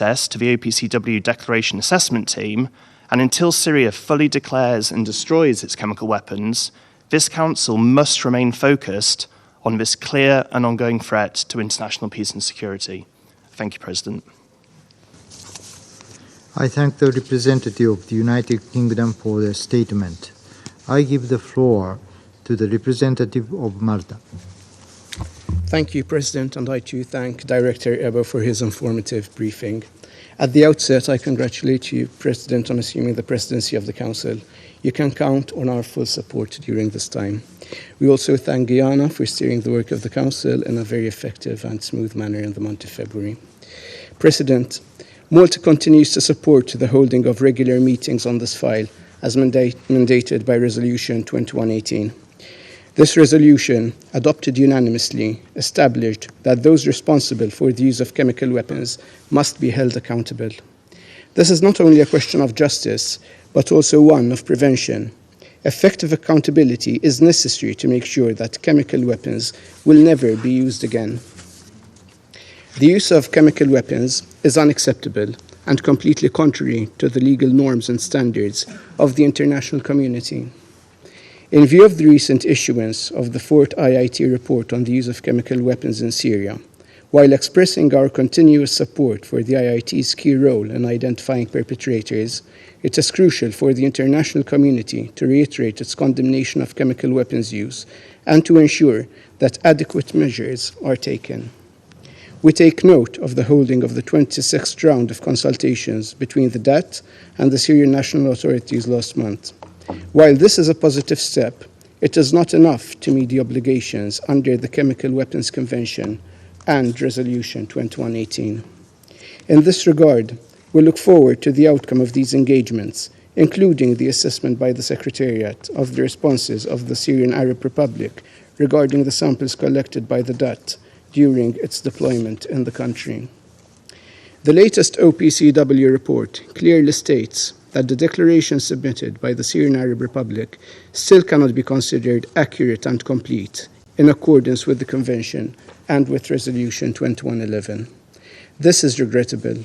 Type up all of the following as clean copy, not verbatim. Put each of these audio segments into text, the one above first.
access to the OPCW Declaration Assessment Team, and until Syria fully declares and destroys its chemical weapons, this Council must remain focused on this clear and ongoing threat to international peace and security. Thank you, President. I thank the representative of the United Kingdom for their statement. I give the floor to the representative of Malta. Thank you, President, and I too thank Director Ebo for his informative briefing. At the outset, I congratulate you, President, on assuming the presidency of the Council. You can count on our full support during this time. We also thank Guyana for steering the work of the Council in a very effective and smooth manner in the month of February. President, Malta continues to support the holding of regular meetings on this file as mandated by Resolution 2118. This resolution, adopted unanimously, established that those responsible for the use of chemical weapons must be held accountable. This is not only a question of justice, but also one of prevention. Effective accountability is necessary to make sure that chemical weapons will never be used again. The use of chemical weapons is unacceptable and completely contrary to the legal norms and standards of the international community. In view of the recent issuance of the fourth IIT report on the use of chemical weapons in Syria, while expressing our continuous support for the IIT's key role in identifying perpetrators, it is crucial for the international community to reiterate its condemnation of chemical weapons use and to ensure that adequate measures are taken. We take note of the holding of the 26th round of consultations between the DAT and the Syrian national authorities last month. While this is a positive step, it is not enough to meet the obligations under the Chemical Weapons Convention and Resolution 2118. In this regard, we look forward to the outcome of these engagements, including the assessment by the Secretariat of the responses of the Syrian Arab Republic regarding the samples collected by the DAT during its deployment in the country. The latest OPCW report clearly states that the declaration submitted by the Syrian Arab Republic still cannot be considered accurate and complete in accordance with the Convention and with Resolution 2111. This is regrettable.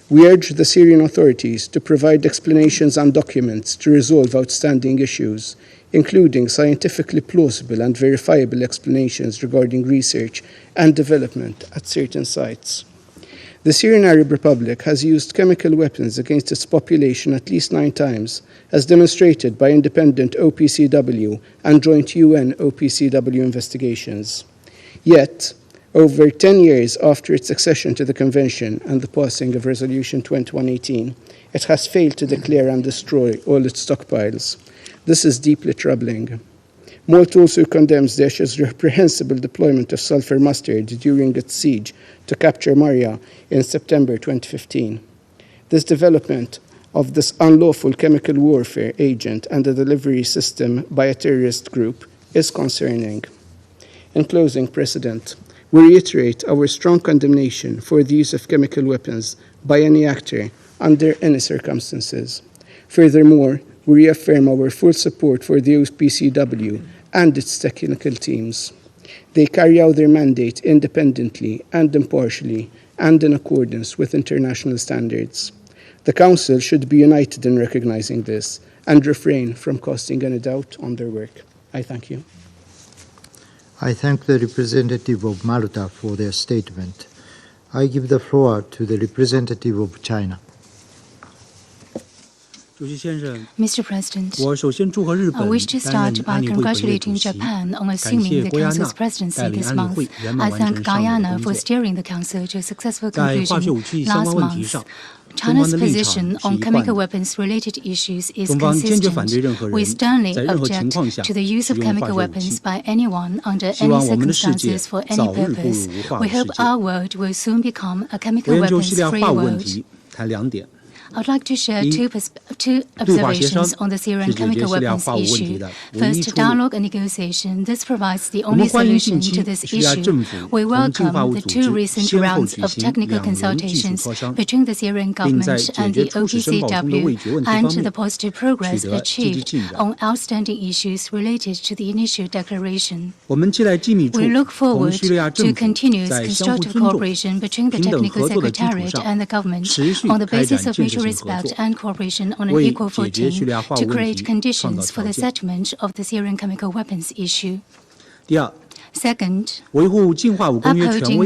We urge the Syrian authorities to provide explanations and documents to resolve outstanding issues, including scientifically plausible and verifiable explanations regarding research and development at certain sites. The Syrian Arab Republic has used chemical weapons against its population at least 9 times, as demonstrated by independent OPCW and joint UN OPCW investigations. Yet, over 10 years after its accession to the Convention and the passing of Resolution 2118, it has failed to declare and destroy all its stockpiles. This is deeply troubling. Malta also condemns Daesh's reprehensible deployment of sulfur mustard during its siege to capture Maria in September 2015. This development of this unlawful chemical warfare agent and the delivery system by a terrorist group is concerning. In closing, President, we reiterate our strong condemnation for the use of chemical weapons by any actor under any circumstances. Furthermore, we reaffirm our full support for the OPCW and its technical teams. They carry out their mandate independently and impartially and in accordance with international standards. The Council should be united in recognizing this and refrain from casting any doubt on their work. I thank you. I thank the representative of Malta for their statement. I give the floor to the representative of China. Mr. President, I wish to start by congratulating Japan on assuming the Council's presidency this month. I thank Guyana for steering the Council to a successful conclusion last month. China's position on chemical weapons-related issues is consistent. We sternly object to the use of chemical weapons by anyone under any circumstances for any purpose. We hope our world will soon become a chemical weapons-free world. I'd like to share two observations on the Syrian chemical weapons issue. First, dialogue and negotiation. This provides the only solution to this issue. We welcome the two recent rounds of technical consultations between the Syrian government and the OPCW and the positive progress achieved on outstanding issues related to the initial declaration. We look forward to continuous constructive cooperation between the Technical Secretariat and the government on the basis of mutual respect and cooperation on an equal footing to create conditions for the settlement of the Syrian chemical weapons issue. Second, upholding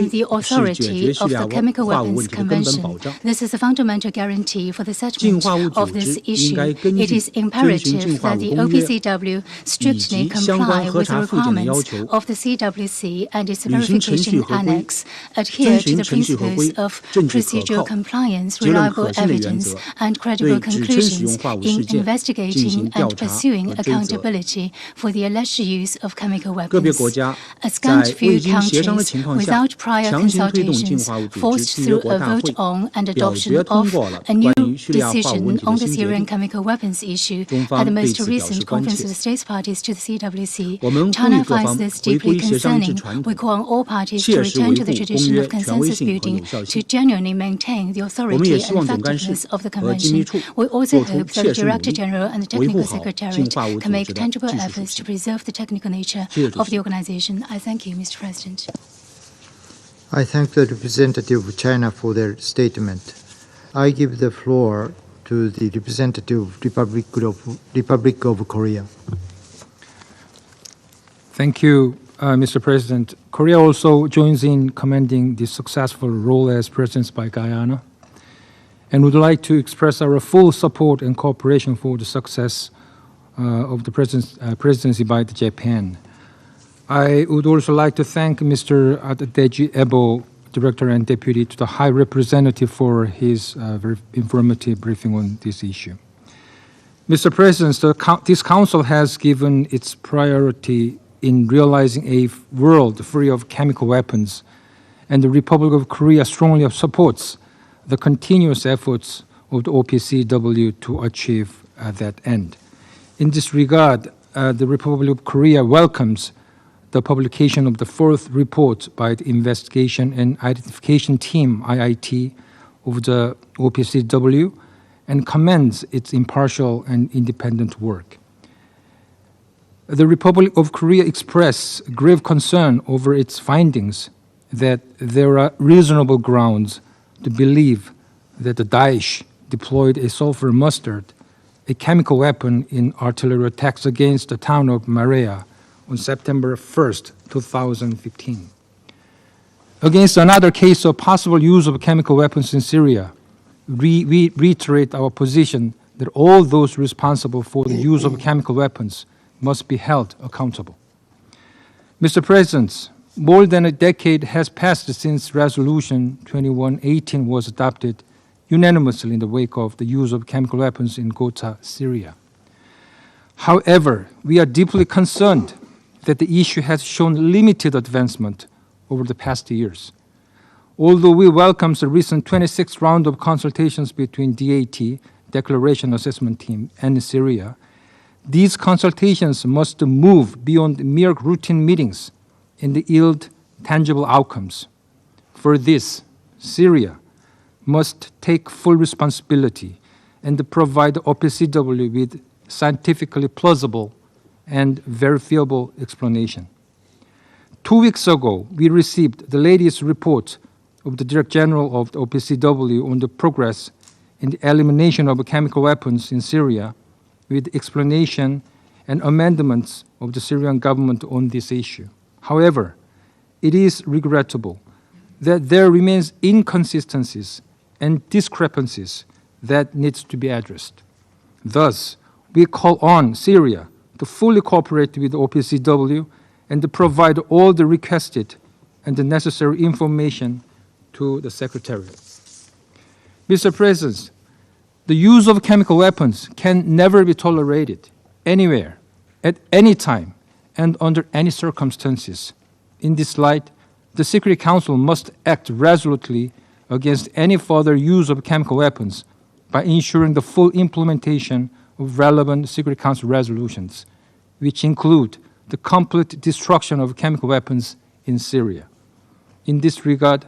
the authority of the Chemical Weapons Convention. This is a fundamental guarantee for the settlement of this issue. It is imperative that the OPCW strictly comply with the requirements of the CWC and its verification annex, adhere to the principles of procedural compliance, reliable evidence, and credible conclusions in investigating and pursuing accountability for the alleged use of chemical weapons. A scant few countries, without prior consultations, forced through a vote on and adoption of a new decision on the Syrian chemical weapons issue at the most recent Conference of the States Parties to the CWC. China finds this deeply concerning. We call on all parties to return to the tradition of consensus building to genuinely maintain the authority and effectiveness of the Convention. We also hope that the Director General and the Technical Secretariat can make tangible efforts to preserve the technical nature of the organization. I thank you, Mr. President. I thank the representative of China for their statement. I give the floor to the representative of Republic of Korea. Thank you, Mr. President. Korea also joins in commending the successful role as presidency by Guyana and would like to express our full support and cooperation for the success of the presidency by Japan. I would also like to thank Mr. Adeji Ebo, Director and Deputy to the High Representative, for his very informative briefing on this issue. Mr. President, this Council has given its priority in realizing a world free of chemical weapons, and the Republic of Korea strongly supports the continuous efforts of the OPCW to achieve that end. In this regard, the Republic of Korea welcomes the publication of the fourth report by the Investigation and Identification Team, IIT, of the OPCW and commends its impartial and independent work. The Republic of Korea expressed grave concern over its findings that there are reasonable grounds to believe that the Daesh deployed a sulfur mustard, a chemical weapon, in artillery attacks against the town of Marea on September 1st, 2015. Against another case of possible use of chemical weapons in Syria, we reiterate our position that all those responsible for the use of chemical weapons must be held accountable. Mr. President, more than a decade has passed since Resolution 2118 was adopted unanimously in the wake of the use of chemical weapons in Ghouta, Syria. However, we are deeply concerned that the issue has shown limited advancement over the past years. Although we welcome the recent 26th round of consultations between DAT, Declaration Assessment Team, and Syria, these consultations must move beyond mere routine meetings and yield tangible outcomes. For this, Syria must take full responsibility and provide the OPCW with scientifically plausible and verifiable explanation. 2 weeks ago, we received the latest report of the Director General of the OPCW on the progress in the elimination of chemical weapons in Syria, with explanation and amendments of the Syrian government on this issue. However, it is regrettable that there remains inconsistencies and discrepancies that needs to be addressed. Thus, we call on Syria to fully cooperate with the OPCW and to provide all the requested and the necessary information to the Secretariat. Mr. President, the use of chemical weapons can never be tolerated anywhere, at any time, and under any circumstances. In this light, the Security Council must act resolutely against any further use of chemical weapons by ensuring the full implementation of relevant Security Council resolutions, which include the complete destruction of chemical weapons in Syria. In this regard,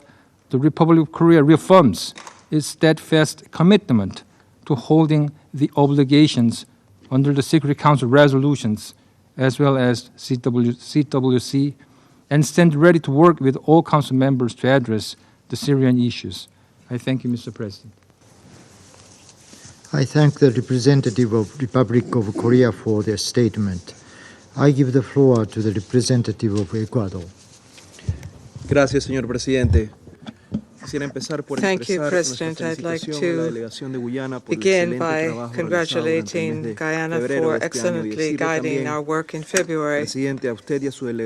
the Republic of Korea reaffirms its steadfast commitment to holding the obligations under the Security Council resolutions as well as CWC, and stand ready to work with all Council members to address the Syrian issues. I thank you, Mr. President. I thank the representative of Republic of Korea for their statement. I give the floor to the representative of Ecuador. Gracias, señor presidente. Thank you, President. I'd like to begin by congratulating Guyana for excellently guiding our work in February.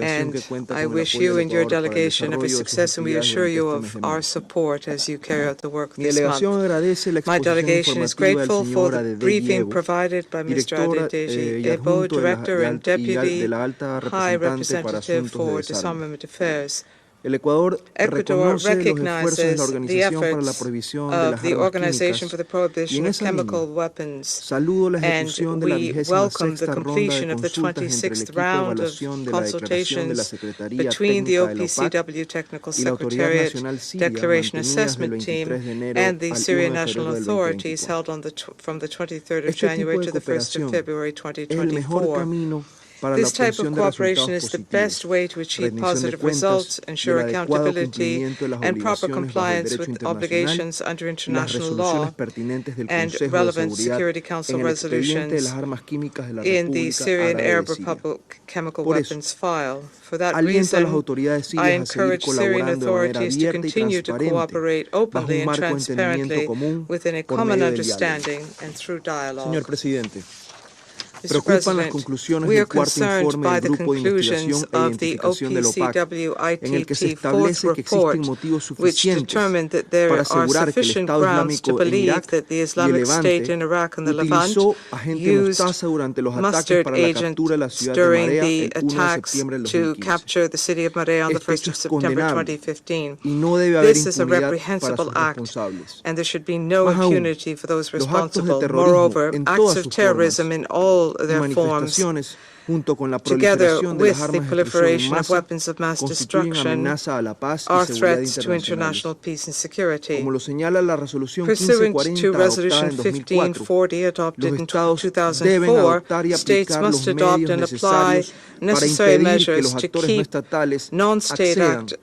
And I wish you and your delegation every success, and we assure you of our support as you carry out the work this month. My delegation is grateful for the briefing provided by Mr. Adedeji Ebo, Director and Deputy High Representative for Disarmament Affairs. Ecuador recognizes the efforts of the Organization for the Prohibition of Chemical Weapons, and we welcome the completion of the 26th round of consultations between the OPCW Technical Secretariat Declaration Assessment Team and the Syrian National Authorities held on from the 23rd of January to the 1st of February 2024. This type of cooperation is the best way to achieve positive results, ensure accountability, and proper compliance with obligations under international law and relevant Security Council resolutions in the Syrian Arab Republic chemical weapons file. For that reason, I encourage Syrian authorities to continue to cooperate openly and transparently within a common understanding and through dialogue. Mr. President, we are concerned by the conclusions of the OPCW-ITT fourth report, which determined that there are sufficient grounds to believe that the Islamic State in Iraq and the Levant used mustard agents during the attacks to capture the city of Marea on the 1st of September 2015. This is a reprehensible act, and there should be no impunity for those responsible. Moreover, acts of terrorism in all their forms, together with the proliferation of weapons of mass destruction, are threats to international peace and security. Pursuant to Resolution 1540 adopted in 2004, states must adopt and apply necessary measures to keep non-state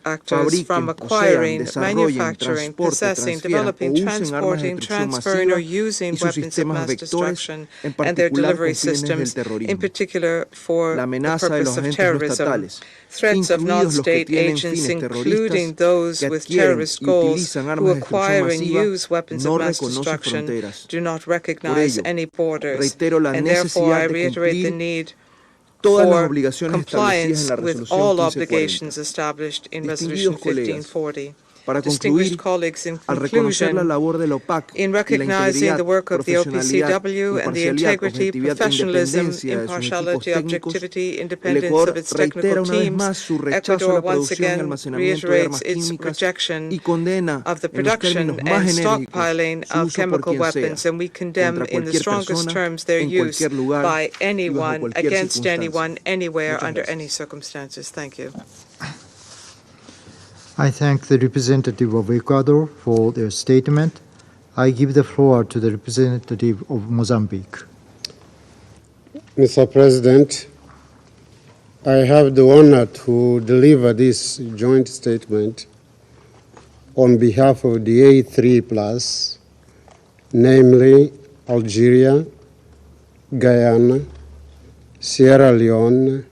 actors from acquiring, manufacturing, possessing, developing, transporting, transferring, or using weapons of mass destruction and their delivery systems, in particular for the purpose of terrorism. Threats of non-state agents, including those with terrorist goals who acquire and use weapons of mass destruction, do not recognize any borders, and therefore I reiterate the need for compliance with all obligations established in Resolution 1540. Distinguished colleagues, in conclusion, in recognizing the work of the OPCW and the integrity, professionalism, impartiality, objectivity, independence of its technical teams, Ecuador once again reiterates its rejection of the production and stockpiling of chemical weapons, and we condemn in the strongest terms their use by anyone, against anyone, anywhere, under any circumstances. Thank you. I thank the representative of Ecuador for their statement. I give the floor to the representative of Mozambique. Mr. President, I have the honor to deliver this joint statement on behalf of the A3+, namely Algeria, Guyana, Sierra Leone,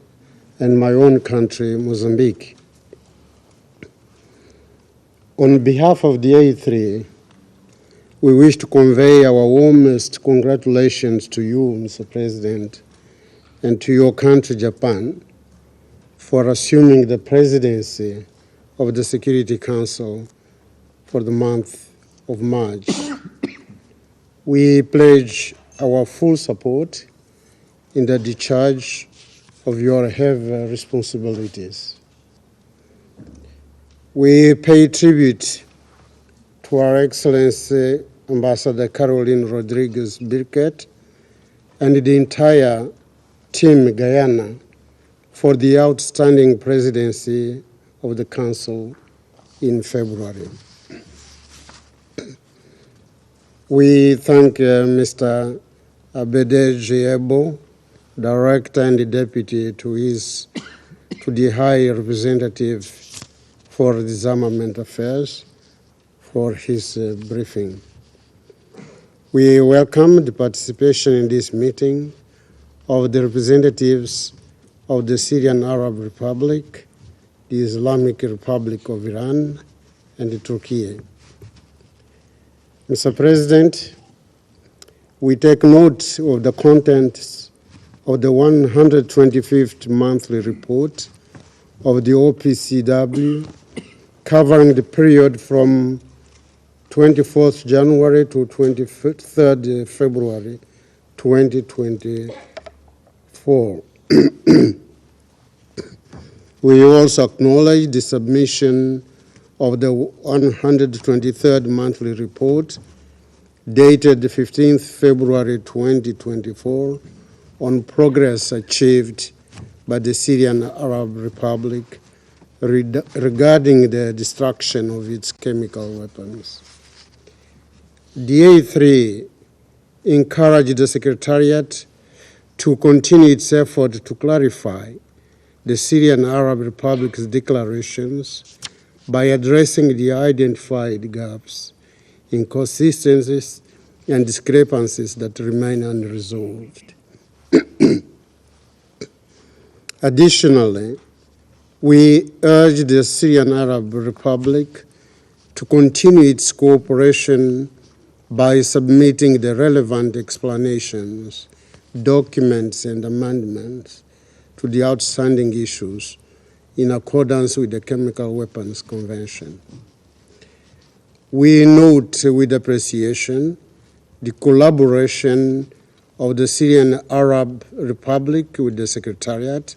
and my own country, Mozambique. On behalf of the A3, we wish to convey our warmest congratulations to you, Mr. President, and to your country, Japan, for assuming the presidency of the Security Council for the month of March. We pledge our full support in the discharge of your heavy responsibilities. We pay tribute to Her Excellency Ambassador Caroline Rodriguez Birquet, and the entire Team Guyana for the outstanding presidency of the Council in February. We thank Mr. Abede Jebo, Director and Deputy to the High Representative for Disarmament Affairs for his briefing. We welcome the participation in this meeting of the representatives of the Syrian Arab Republic, the Islamic Republic of Iran, and Türkiye. Mr. President, we take note of the contents of the 125th monthly report of the OPCW covering the period from 24th January to 23rd February 2024. We also acknowledge the submission of the 123rd monthly report dated the 15th February 2024 on progress achieved by the Syrian Arab Republic regarding the destruction of its chemical weapons. DA3 encouraged the Secretariat to continue its effort to clarify the Syrian Arab Republic's declarations by addressing the identified gaps, inconsistencies, and discrepancies that remain unresolved. Additionally, we urge the Syrian Arab Republic to continue its cooperation by submitting the relevant explanations, documents, and amendments to the outstanding issues in accordance with the Chemical Weapons Convention. We note with appreciation the collaboration of the Syrian Arab Republic with the Secretariat,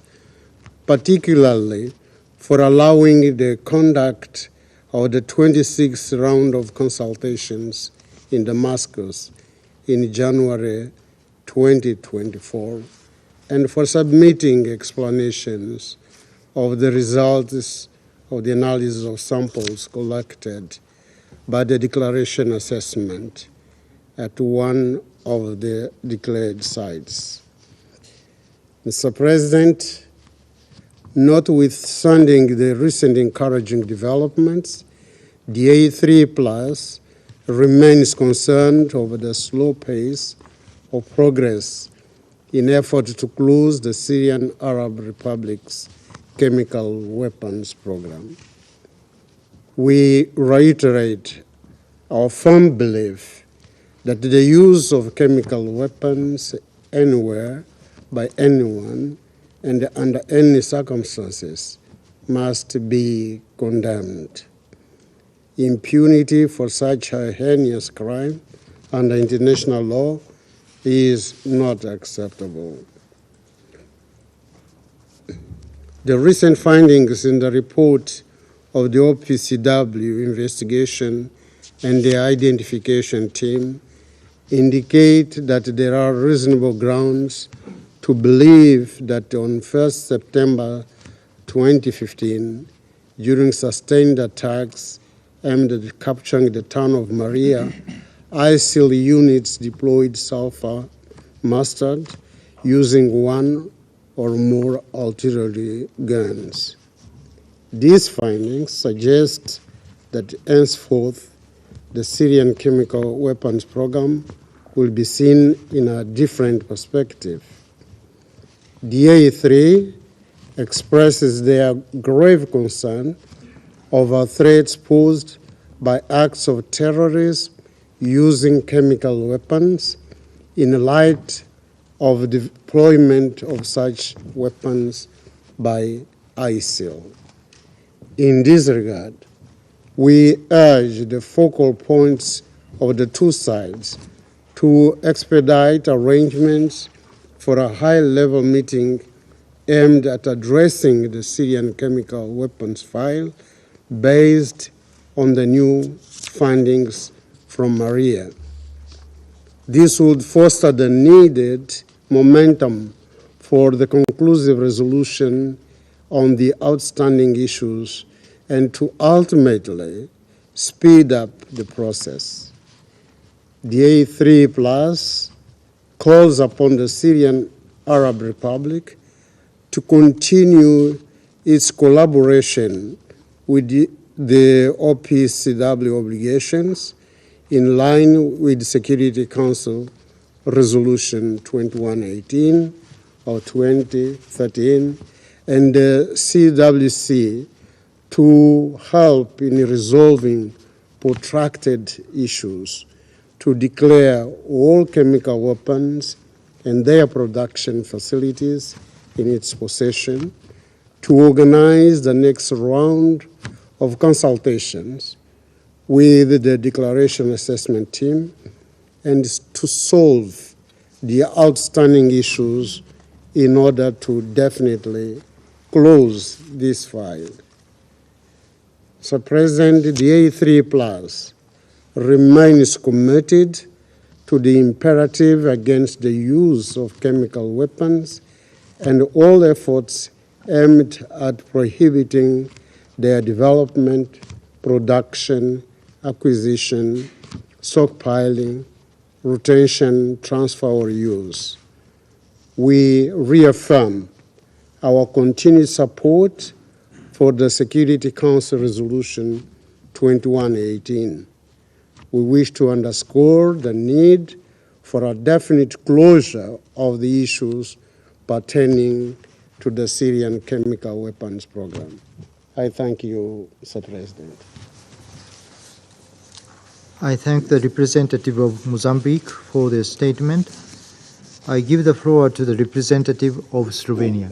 particularly for allowing the conduct of the 26th round of consultations in Damascus in January 2024, and for submitting explanations of the results of the analysis of samples collected by the declaration assessment at one of the declared sites. Mr. President, notwithstanding the recent encouraging developments, the A3+ remains concerned over the slow pace of progress in effort to close the Syrian Arab Republic's chemical weapons program. We reiterate our firm belief that the use of chemical weapons anywhere by anyone and under any circumstances must be condemned. Impunity for such a heinous crime under international law is not acceptable. The recent findings in the report of the OPCW investigation and the identification team indicate that there are reasonable grounds to believe that on 1st September 2015, during sustained attacks aimed at capturing the town of Maria, ISIL units deployed sulfur mustard using one or more artillery guns. These findings suggest that henceforth the Syrian chemical weapons program will be seen in a different perspective. DA3 expresses their grave concern over threats posed by acts of terrorism using chemical weapons in light of the deployment of such weapons by ISIL. In this regard, we urge the focal points of the two sides to expedite arrangements for a high-level meeting aimed at addressing the Syrian chemical weapons file based on the new findings from Maria. This would foster the needed momentum for the conclusive resolution on the outstanding issues and to ultimately speed up the process. The A3 Plus calls upon the Syrian Arab Republic to continue its collaboration with the OPCW obligations in line with Security Council Resolution 2118 or 2013 and the CWC to help in resolving protracted issues, to declare all chemical weapons and their production facilities in its possession, to organize the next round of consultations with the Declaration Assessment Team, and to solve the outstanding issues in order to definitely close this file. So, President, the A3 Plus remains committed to the imperative against the use of chemical weapons and all efforts aimed at prohibiting their development, production, acquisition, stockpiling, retention, transfer, or use. We reaffirm our continued support for the Security Council Resolution 2118. We wish to underscore the need for a definite closure of the issues pertaining to the Syrian chemical weapons program. I thank you, Mr. President. I thank the representative of Mozambique for their statement. I give the floor to the representative of Slovenia.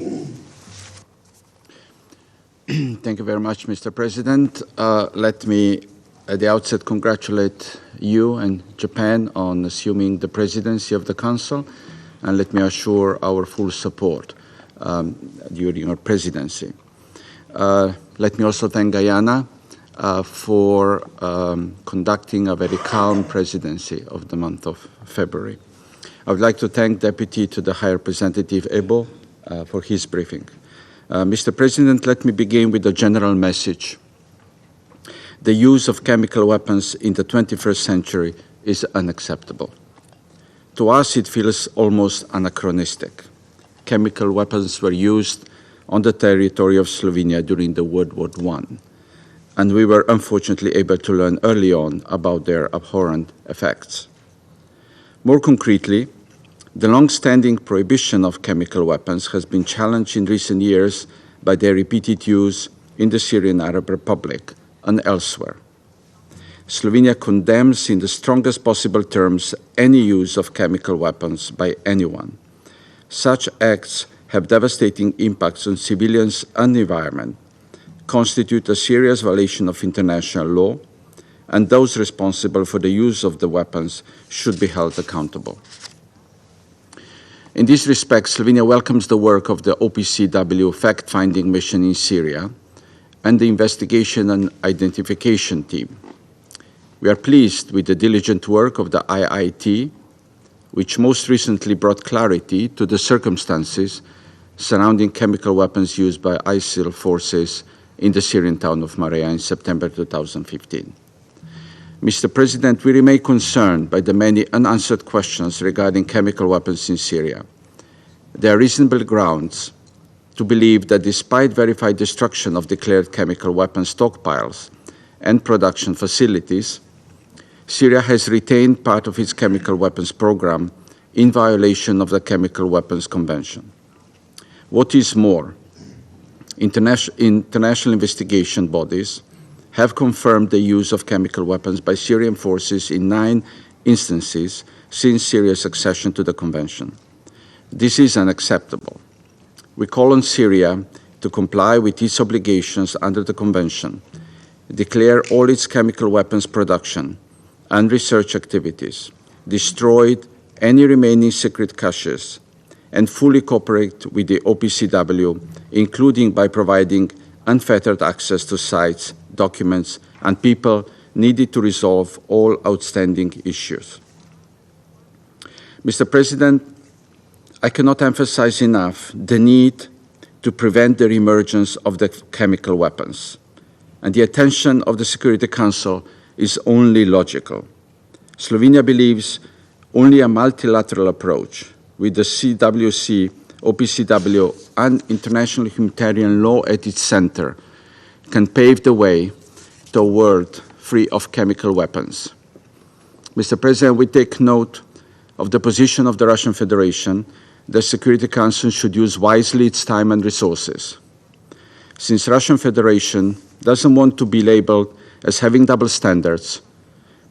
Thank you very much, Mr. President. Let me, at the outset, congratulate you and Japan on assuming the presidency of the Council, and let me assure our full support during your presidency. Let me also thank Guyana for conducting a very calm presidency of the month of February. I would like to thank Deputy to the High Representative Ebo for his briefing. Mr. President, let me begin with a general message. The use of chemical weapons in the 21st century is unacceptable. To us, it feels almost anachronistic. Chemical weapons were used on the territory of Slovenia during the World War I, and we were unfortunately able to learn early on about their abhorrent effects. More concretely, the long-standing prohibition of chemical weapons has been challenged in recent years by their repeated use in the Syrian Arab Republic and elsewhere. Slovenia condemns in the strongest possible terms any use of chemical weapons by anyone. Such acts have devastating impacts on civilians and the environment, constitute a serious violation of international law, and those responsible for the use of the weapons should be held accountable. In this respect, Slovenia welcomes the work of the OPCW fact-finding mission in Syria and the investigation and identification team. We are pleased with the diligent work of the IIT, which most recently brought clarity to the circumstances surrounding chemical weapons used by ISIL forces in the Syrian town of Maria in September 2015. Mr. President, we remain concerned by the many unanswered questions regarding chemical weapons in Syria. There are reasonable grounds to believe that despite verified destruction of declared chemical weapons stockpiles and production facilities, Syria has retained part of its chemical weapons program in violation of the Chemical Weapons Convention. What is more, international investigation bodies have confirmed the use of chemical weapons by Syrian forces in 9 instances since Syria's accession to the Convention. This is unacceptable. We call on Syria to comply with its obligations under the Convention, declare all its chemical weapons production and research activities, destroy any remaining secret caches, and fully cooperate with the OPCW, including by providing unfettered access to sites, documents, and people needed to resolve all outstanding issues. Mr. President, I cannot emphasize enough the need to prevent the reemergence of the chemical weapons, and the attention of the Security Council is only logical. Slovenia believes only a multilateral approach with the CWC, OPCW, and international humanitarian law at its center can pave the way to a world free of chemical weapons. Mr. President, we take note of the position of the Russian Federation. The Security Council should use wisely its time and resources. Since Russian Federation doesn't want to be labeled as having double standards,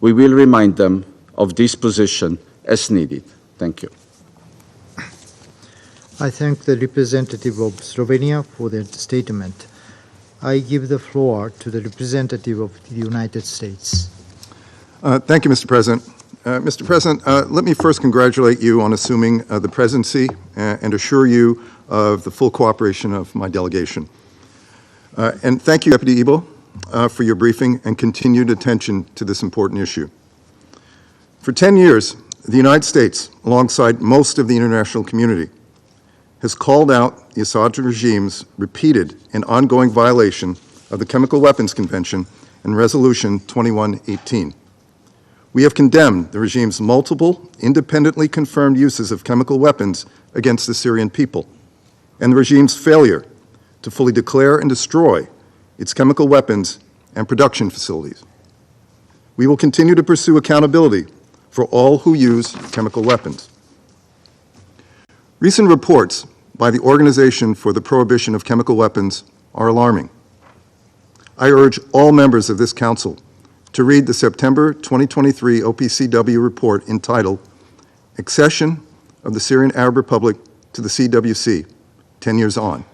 we will remind them of this position as needed. Thank you. I thank the representative of Slovenia for their statement. I give the floor to the representative of the United States. Thank you, Mr. President. Mr. President, let me first congratulate you on assuming the presidency and assure you of the full cooperation of my delegation. And thank you, Deputy Ibo, for your briefing and continued attention to this important issue. For 10 years, the United States, alongside most of the international community, has called out the Assad regime's repeated and ongoing violation of the Chemical Weapons Convention and Resolution 2118. We have condemned the regime's multiple, independently confirmed uses of chemical weapons against the Syrian people, and the regime's failure to fully declare and destroy its chemical weapons and production facilities. We will continue to pursue accountability for all who use chemical weapons. Recent reports by the Organization for the Prohibition of Chemical Weapons are alarming. I urge all members of this Council to read the September 2023 OPCW report entitled Accession of the Syrian Arab Republic to the CWC, 10 Years On.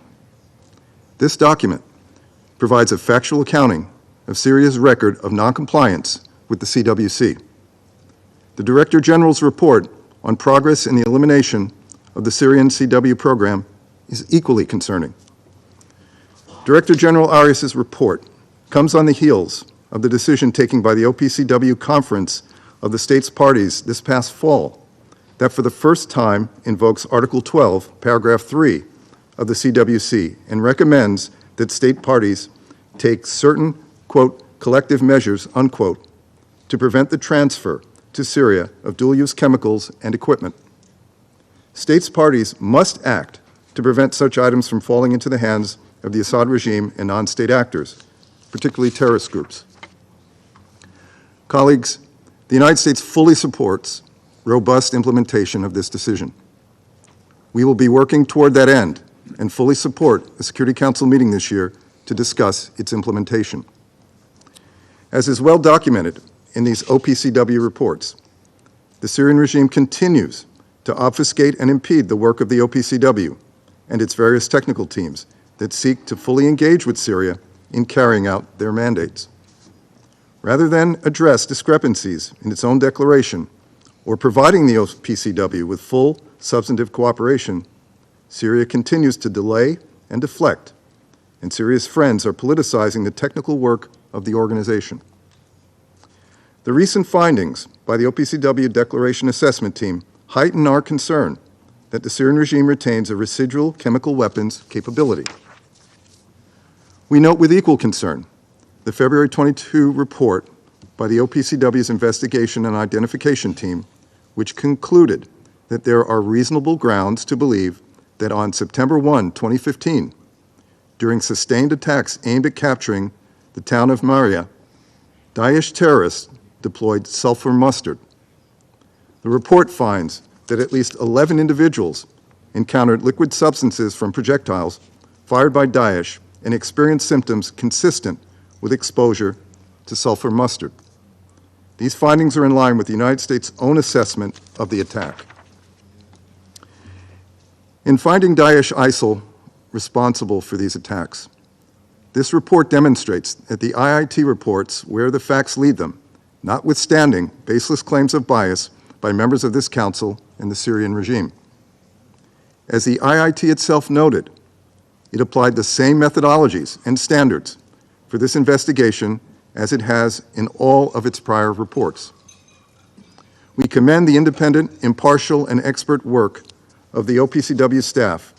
This document provides a factual accounting of Syria's record of noncompliance with the CWC. The Director General's report on progress in the elimination of the Syrian CW program is equally concerning. Director General Arias's report comes on the heels of the decision taken by the OPCW Conference of the States Parties this past fall that for the first time invokes Article 12, Paragraph 3 of the CWC and recommends that state parties take certain, quote, collective measures, unquote, to prevent the transfer to Syria of dual-use chemicals and equipment. States parties must act to prevent such items from falling into the hands of the Assad regime and non-state actors, particularly terrorist groups. Colleagues, the United States fully supports robust implementation of this decision. We will be working toward that end and fully support a Security Council meeting this year to discuss its implementation. As is well documented in these OPCW reports, the Syrian regime continues to obfuscate and impede the work of the OPCW and its various technical teams that seek to fully engage with Syria in carrying out their mandates. Rather than address discrepancies in its own declaration or providing the OPCW with full substantive cooperation, Syria continues to delay and deflect, and Syria's friends are politicizing the technical work of the organization. The recent findings by the OPCW Declaration Assessment Team heighten our concern that the Syrian regime retains a residual chemical weapons capability. We note with equal concern the February 22 report by the OPCW's Investigation and Identification Team, which concluded that there are reasonable grounds to believe that on September 1, 2015, during sustained attacks aimed at capturing the town of Maria, Daesh terrorists deployed sulfur mustard. The report finds that at least 11 individuals encountered liquid substances from projectiles fired by Daesh and experienced symptoms consistent with exposure to sulfur mustard. These findings are in line with the United States' own assessment of the attack. In finding Daesh ISIL responsible for these attacks, this report demonstrates that the IIT reports where the facts lead them, notwithstanding baseless claims of bias by members of this council and the Syrian regime. As the IIT itself noted, it applied the same methodologies and standards for this investigation as it has in all of its prior reports. We commend the independent, impartial, and expert work of the OPCW staff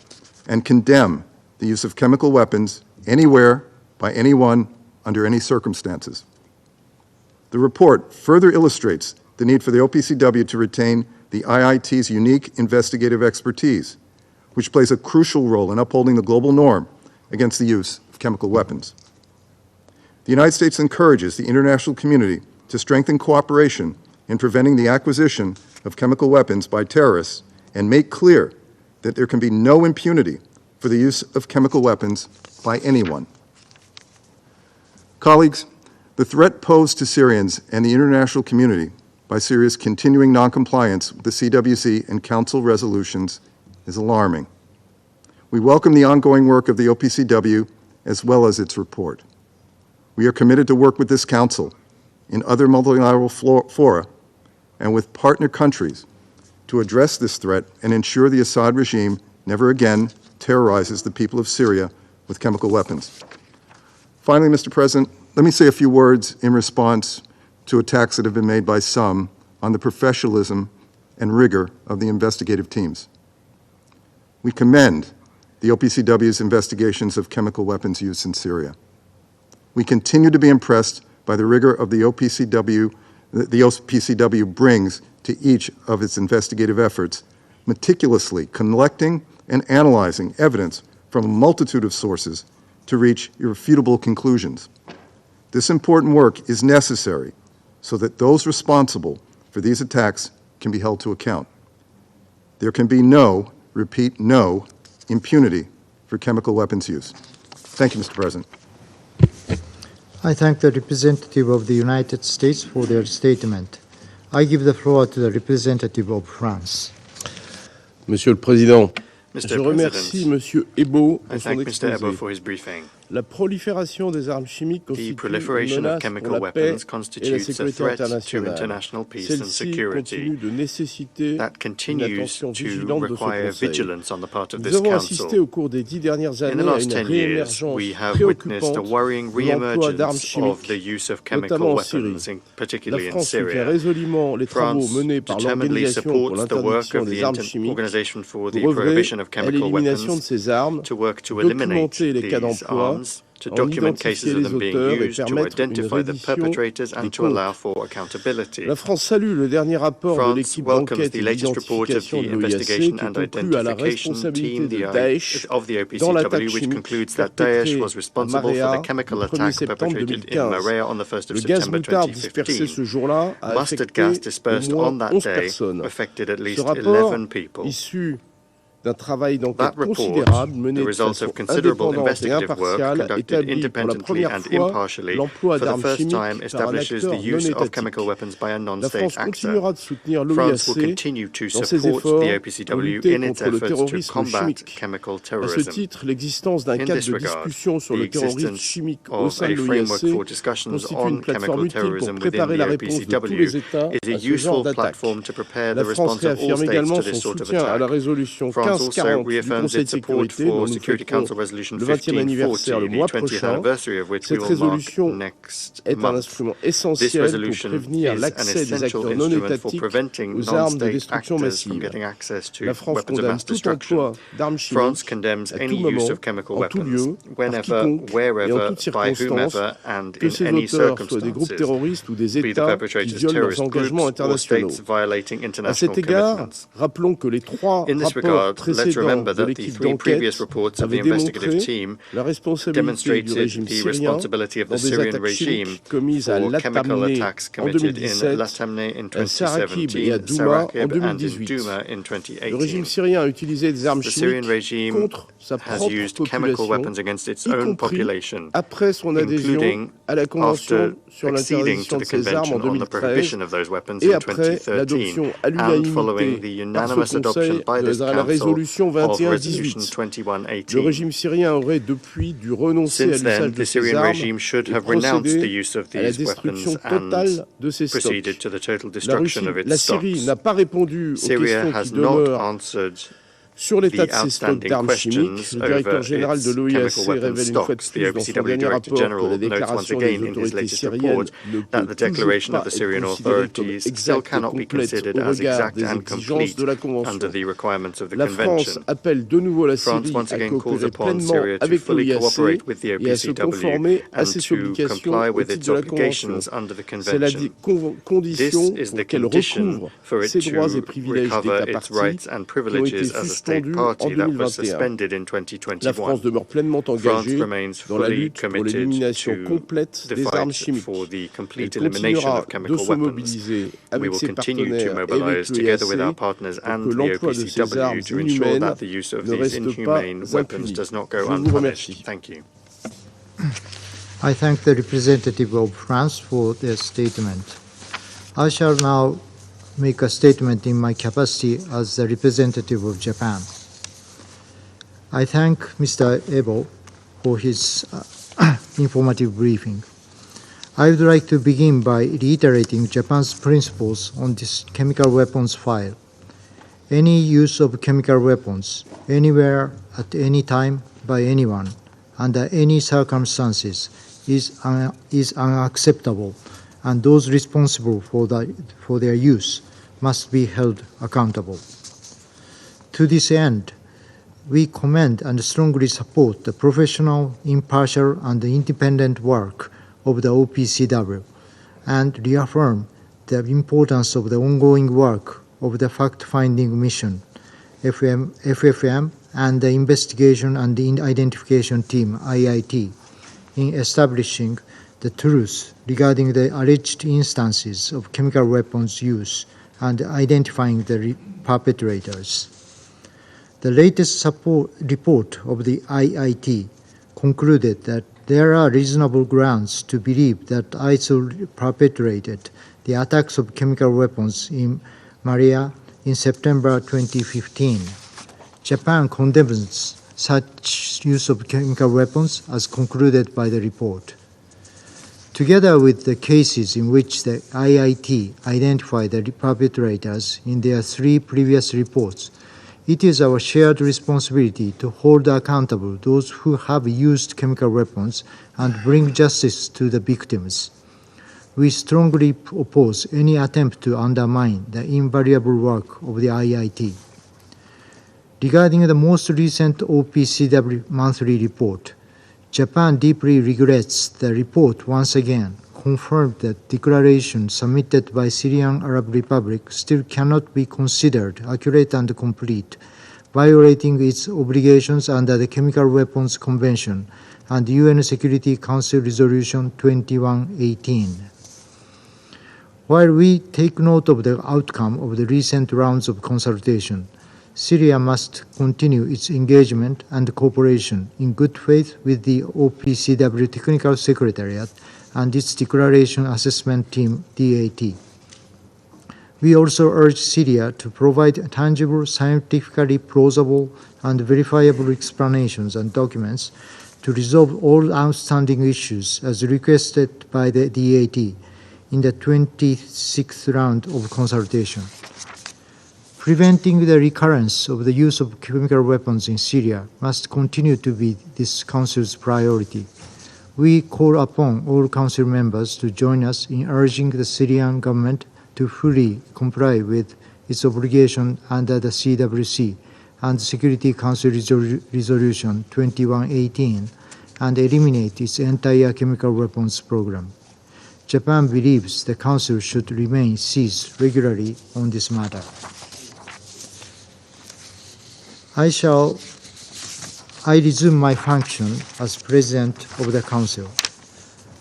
and condemn the use of chemical weapons anywhere by anyone under any circumstances. The report further illustrates the need for the OPCW to retain the IIT's unique investigative expertise, which plays a crucial role in upholding the global norm against the use of chemical weapons. The United States encourages the international community to strengthen cooperation in preventing the acquisition of chemical weapons by terrorists and make clear that there can be no impunity for the use of chemical weapons by anyone. Colleagues, the threat posed to Syrians and the international community by Syria's continuing noncompliance with the CWC and Council resolutions is alarming. We welcome the ongoing work of the OPCW as well as its report. We are committed to work with this Council in other multilateral fora and with partner countries to address this threat and ensure the Assad regime never again terrorizes the people of Syria with chemical weapons. Finally, Mr. President, let me say a few words in response to attacks that have been made by some on the professionalism and rigor of the investigative teams. We commend the OPCW's investigations of chemical weapons use in Syria. We continue to be impressed by the rigor of the OPCW brings to each of its investigative efforts, meticulously collecting and analyzing evidence from a multitude of sources to reach irrefutable conclusions. This important work is necessary so that those responsible for these attacks can be held to account. There can be no, repeat, no, impunity for chemical weapons use. Thank you, Mr. President. I thank the representative of the United States for their statement. I give the floor to the representative of France. Monsieur le Président, Mr. je remercie Monsieur Ebo pour son exposé. For his briefing. La prolifération des armes chimiques The constitue proliferation une of menace chemical pour la paix weapons et la constitutes a sécurité threat to internationale. international peace and Celle-ci security continue de nécessiter that une continues attention to vigilante de ce require Conseil. vigilance on the part of Nous this avons assisté Council. au cours des 10 dernières In années the à last une 10 years, réémergence we have witnessed a préoccupante worrying de l'emploi d'armes re-emergence of the chimiques, use of chemical notamment en Syrie. weapons, La particularly in France soutient Syria. résolument les travaux France menés par determinedly l'Organisation pour supports the work l'interdiction of des the armes chimiques Organization for the pour œuvrer Prohibition of à Chemical l'élimination de Weapons ces armes, to work to eliminate documenter les cas these d'emploi, arms, to en document cases identifier of les them being auteurs et used, to permettre une identify the reddition perpetrators des and to comptes. allow for accountability. La France salue le dernier rapport de France l'équipe welcomes d'enquête the et latest report of d'identification the de l'OIC investigation qui and conclut à la identification responsabilité team de Daesh of the dans l'attaque OPCW, which chimique concludes that Daesh perpétrée was à responsible for the Marea chemical le 1er attack septembre perpetrated in 2015. Marea on the 1st of Le gaz September moutarde dispersé 2015. ce jour-là a Mustard affecté gas au dispersed moins on that 11 day personnes. affected at Ce least rapport, 11 people. issu d'un travail That d'enquête report, considérable mené the de result façon of considerable indépendante et investigative work impartiale, conducted établit pour la independently première and fois impartially l'emploi for the d'armes first time chimiques par un establishes the acteur non use of étatique. chemical weapons by a La non-state France actor. continuera de soutenir France will l'OIC continue to dans ses support efforts the pour OPCW lutter in its contre le efforts to terrorisme combat chimique. chemical À ce terrorism. titre, l'existence d'un In cadre this de regard, discussion sur the le terrorisme existence chimique au of sein de a framework for l'OIC discussions constitue on une plateforme chemical utile pour terrorism within préparer the la réponse de tous OPCW les États is a à ce genre useful d'attaque. platform to prepare La the France response of all réaffirme states également to son this sort of soutien à la attack. résolution France also 1540 du reaffirms Conseil de its support sécurité dont for nous Security fêterons Council Resolution le 20e 1540, anniversaire le the mois 20th prochain. anniversary of which we Cette will mark résolution next est un month. instrument This essentiel pour resolution prévenir is an l'accès des essential acteurs non instrument for étatiques preventing aux armes de non-state destruction actors from massive. getting access to La France weapons of condamne mass tout destruction. emploi d'armes France chimiques condemns à any tout moment, use of chemical en tout weapons, lieu, par whenever, quiconque et en wherever, toutes by circonstances, whomever, and que in ces any auteurs soient des groupes circumstances, terroristes ou des be the États qui perpetrators violent leurs terrorist engagements groups or internationaux. states violating À international cet égard, commitments. rappelons que les trois In this rapports regard, let's précédents remember de that the l'équipe three previous d'enquête reports of the avaient investigative démontré team la responsabilité du demonstrated régime the syrien responsibility of dans the des Syrian attaques regime chimiques commises à for chemical Latamné attacks en committed in 2017, Latamné in à Sarakib et 2017, à Douma en Sarakib and in 2018. Douma in Le régime 2018. syrien a utilisé des armes The Syrian chimiques regime contre sa has propre used chemical population, weapons against its y own compris population, après son adhésion including à la Convention after sur acceding to l'interdiction the de ces armes en Convention on the 2013 prohibition of those weapons et in après 2013, l'adoption à and following the l'unanimité par unanimous ce adoption Conseil by this de la Council résolution of Resolution 2118. 2118. Le régime syrien aurait depuis dû renoncer à Since then, l'usage the de ces Syrian armes regime should et have renounced the procédé use of à la these destruction weapons totale and de ses stocks. proceeded to the total destruction of La its Syrie stocks. n'a pas répondu aux Syria questions has qui not demeurent answered Sur l'état the de ces stocks outstanding d'armes chimiques, questions le directeur over général de its l'OIC chemical weapons révèle une fois de stocks. The plus dans son OPCW dernier Director rapport que General la notes once déclaration again des in his autorités latest syriennes report ne that peut the toujours declaration of pas the être Syrian considérée comme authorities still exacte et cannot be complète considered au as regard exact des and exigences complete de la Convention. under the requirements of the La France Convention. appelle de nouveau la France Syrie once à again calls coopérer upon pleinement Syria to avec fully l'OIC cooperate with the et à se OPCW conformer à and ses to obligations comply au with titre its de la Convention. obligations under the C'est la Convention. condition This is pour the qu'elle condition recouvre for it ses droits et to privilèges recover d'État its partie rights and qui ont été privileges as a state suspendus en party that was 2021. suspended in La France 2021. demeure pleinement France engagée remains dans la fully lutte pour committed l'élimination to complète the des armes fight chimiques. for the Elle complete elimination continuera of de chemical se weapons. mobiliser We avec will ses continue to partenaires et avec mobilize together with our l'OIC partners pour and que the l'emploi de ces armes OPCW to ensure inhumaines that the use of ne these reste pas inhumane weapons impuni. does not go Je vous unpunished. remercie. Thank you. I thank the representative of France for their statement. I shall now make a statement in my capacity as the representative of Japan. I thank Mr. Ebo for his informative briefing. I would like to begin by reiterating Japan's principles on this chemical weapons file. Any use of chemical weapons, anywhere, at any time, by anyone, under any circumstances, is unacceptable, and those responsible for their use must be held accountable. To this end, we commend and strongly support the professional, impartial, and independent work of the OPCW and reaffirm the importance of the ongoing work of the fact-finding mission, FFM, and the investigation and identification team, IIT, in establishing the truth regarding the alleged instances of chemical weapons use and identifying the perpetrators. The latest report of the IIT concluded that there are reasonable grounds to believe that ISIL perpetrated the attacks of chemical weapons in Malaysia in September 2015. Japan condemns such use of chemical weapons as concluded by the report. Together with the cases in which the IIT identified the perpetrators in their 3 previous reports, it is our shared responsibility to hold accountable those who have used chemical weapons and bring justice to the victims. We strongly oppose any attempt to undermine the invaluable work of the IIT. Regarding the most recent OPCW monthly report, Japan deeply regrets the report once again confirmed that declaration submitted by Syrian Arab Republic still cannot be considered accurate and complete, violating its obligations under the Chemical Weapons Convention and UN Security Council Resolution 2118. While we take note of the outcome of the recent rounds of consultation, Syria must continue its engagement and cooperation in good faith with the OPCW Technical Secretariat and its Declaration Assessment Team, DAT. We also urge Syria to provide tangible, scientifically plausible, and verifiable explanations and documents to resolve all outstanding issues as requested by the DAT in the 26th round of consultation. Preventing the recurrence of the use of chemical weapons in Syria must continue to be this Council's priority. We call upon all Council members to join us in urging the Syrian government to fully comply with its obligation under the CWC and Security Council Resolution 2118 and eliminate its entire chemical weapons program. Japan believes the Council should remain seized regularly on this matter. I resume my function as President of the Council.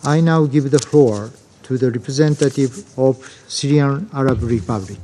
I now give the floor to the representative of Syrian Arab Republic.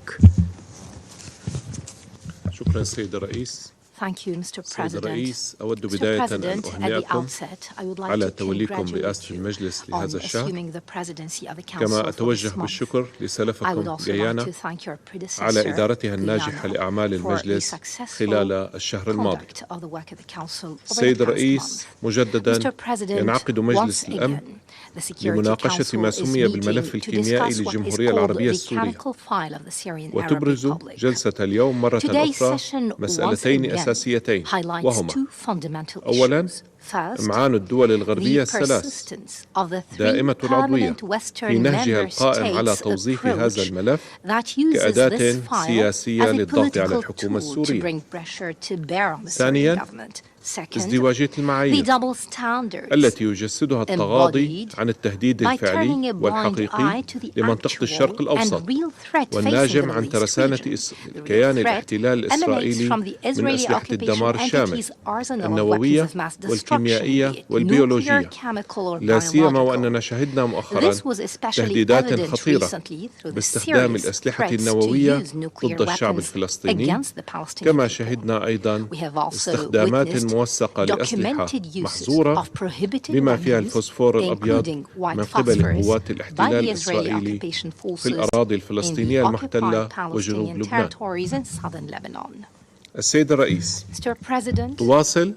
شكرا سيد الرئيس. Thank you, Mr. سيد President. الرئيس أود Mr. بداية أن President, at the أهنئكم outset, I would like على to توليكم congratulate رئاسة you المجلس on لهذا الشهر. assuming the presidency of the Council كما for أتوجه this month. بالشكر I would لسلفكم also like غيانا to thank your predecessor, على إدارتها الناجحة Guyana, لأعمال for the المجلس successful خلال الشهر الماضي. conduct of the work of the Council over the سيد past الرئيس، month. مجددا Mr. President, ينعقد مجلس once الأمن again, The Security لمناقشة Council ما is سمي بالملف meeting to الكيميائي discuss what is للجمهورية called العربية the السورية. mechanical file of the Syrian Arab وتبرز Republic. جلسة اليوم مرة Today's أخرى session once مسألتين again أساسيتين highlights وهما: two fundamental أولاً issues. First, إمعان الدول الغربية the الثلاث persistence of the three دائمة العضوية permanent Western في نهجها member القائم على states توظيف هذا approach الملف that uses كأداة this file سياسية as a للضغط على political الحكومة tool to السورية. bring pressure to bear on the Syrian ثانياً government. Second, ازدواجية the المعايير double standards التي يجسدها التغاضي embodied عن التهديد by turning الفعلي a blind والحقيقي eye to the لمنطقة الشرق actual الأوسط and real threat facing the والناجم عن Middle East ترسانة region. The كيان real threat الاحتلال emanates الإسرائيلي from the من Israeli أسلحة الدمار occupation الشامل entity's arsenal of weapons النووية of mass destruction, والكيميائية be it nuclear, والبيولوجية، chemical, or لا سيما biological. وأننا شهدنا مؤخرا This was especially تهديدات evident خطيرة recently through the باستخدام serious الأسلحة threats to النووية use nuclear ضد الشعب weapons الفلسطيني، against the Palestinian كما people. شهدنا أيضا We have also استخدامات witnessed موثقة لأسلحة documented uses محظورة of prohibited بما فيها weapons, الفوسفور الأبيض including white من قبل phosphorus, قوات by الاحتلال the Israeli الإسرائيلي occupation في forces الأراضي in الفلسطينية the المحتلة occupied وجنوب Palestinian لبنان. territories in southern Lebanon. السيد الرئيس، Mr. President, تواصل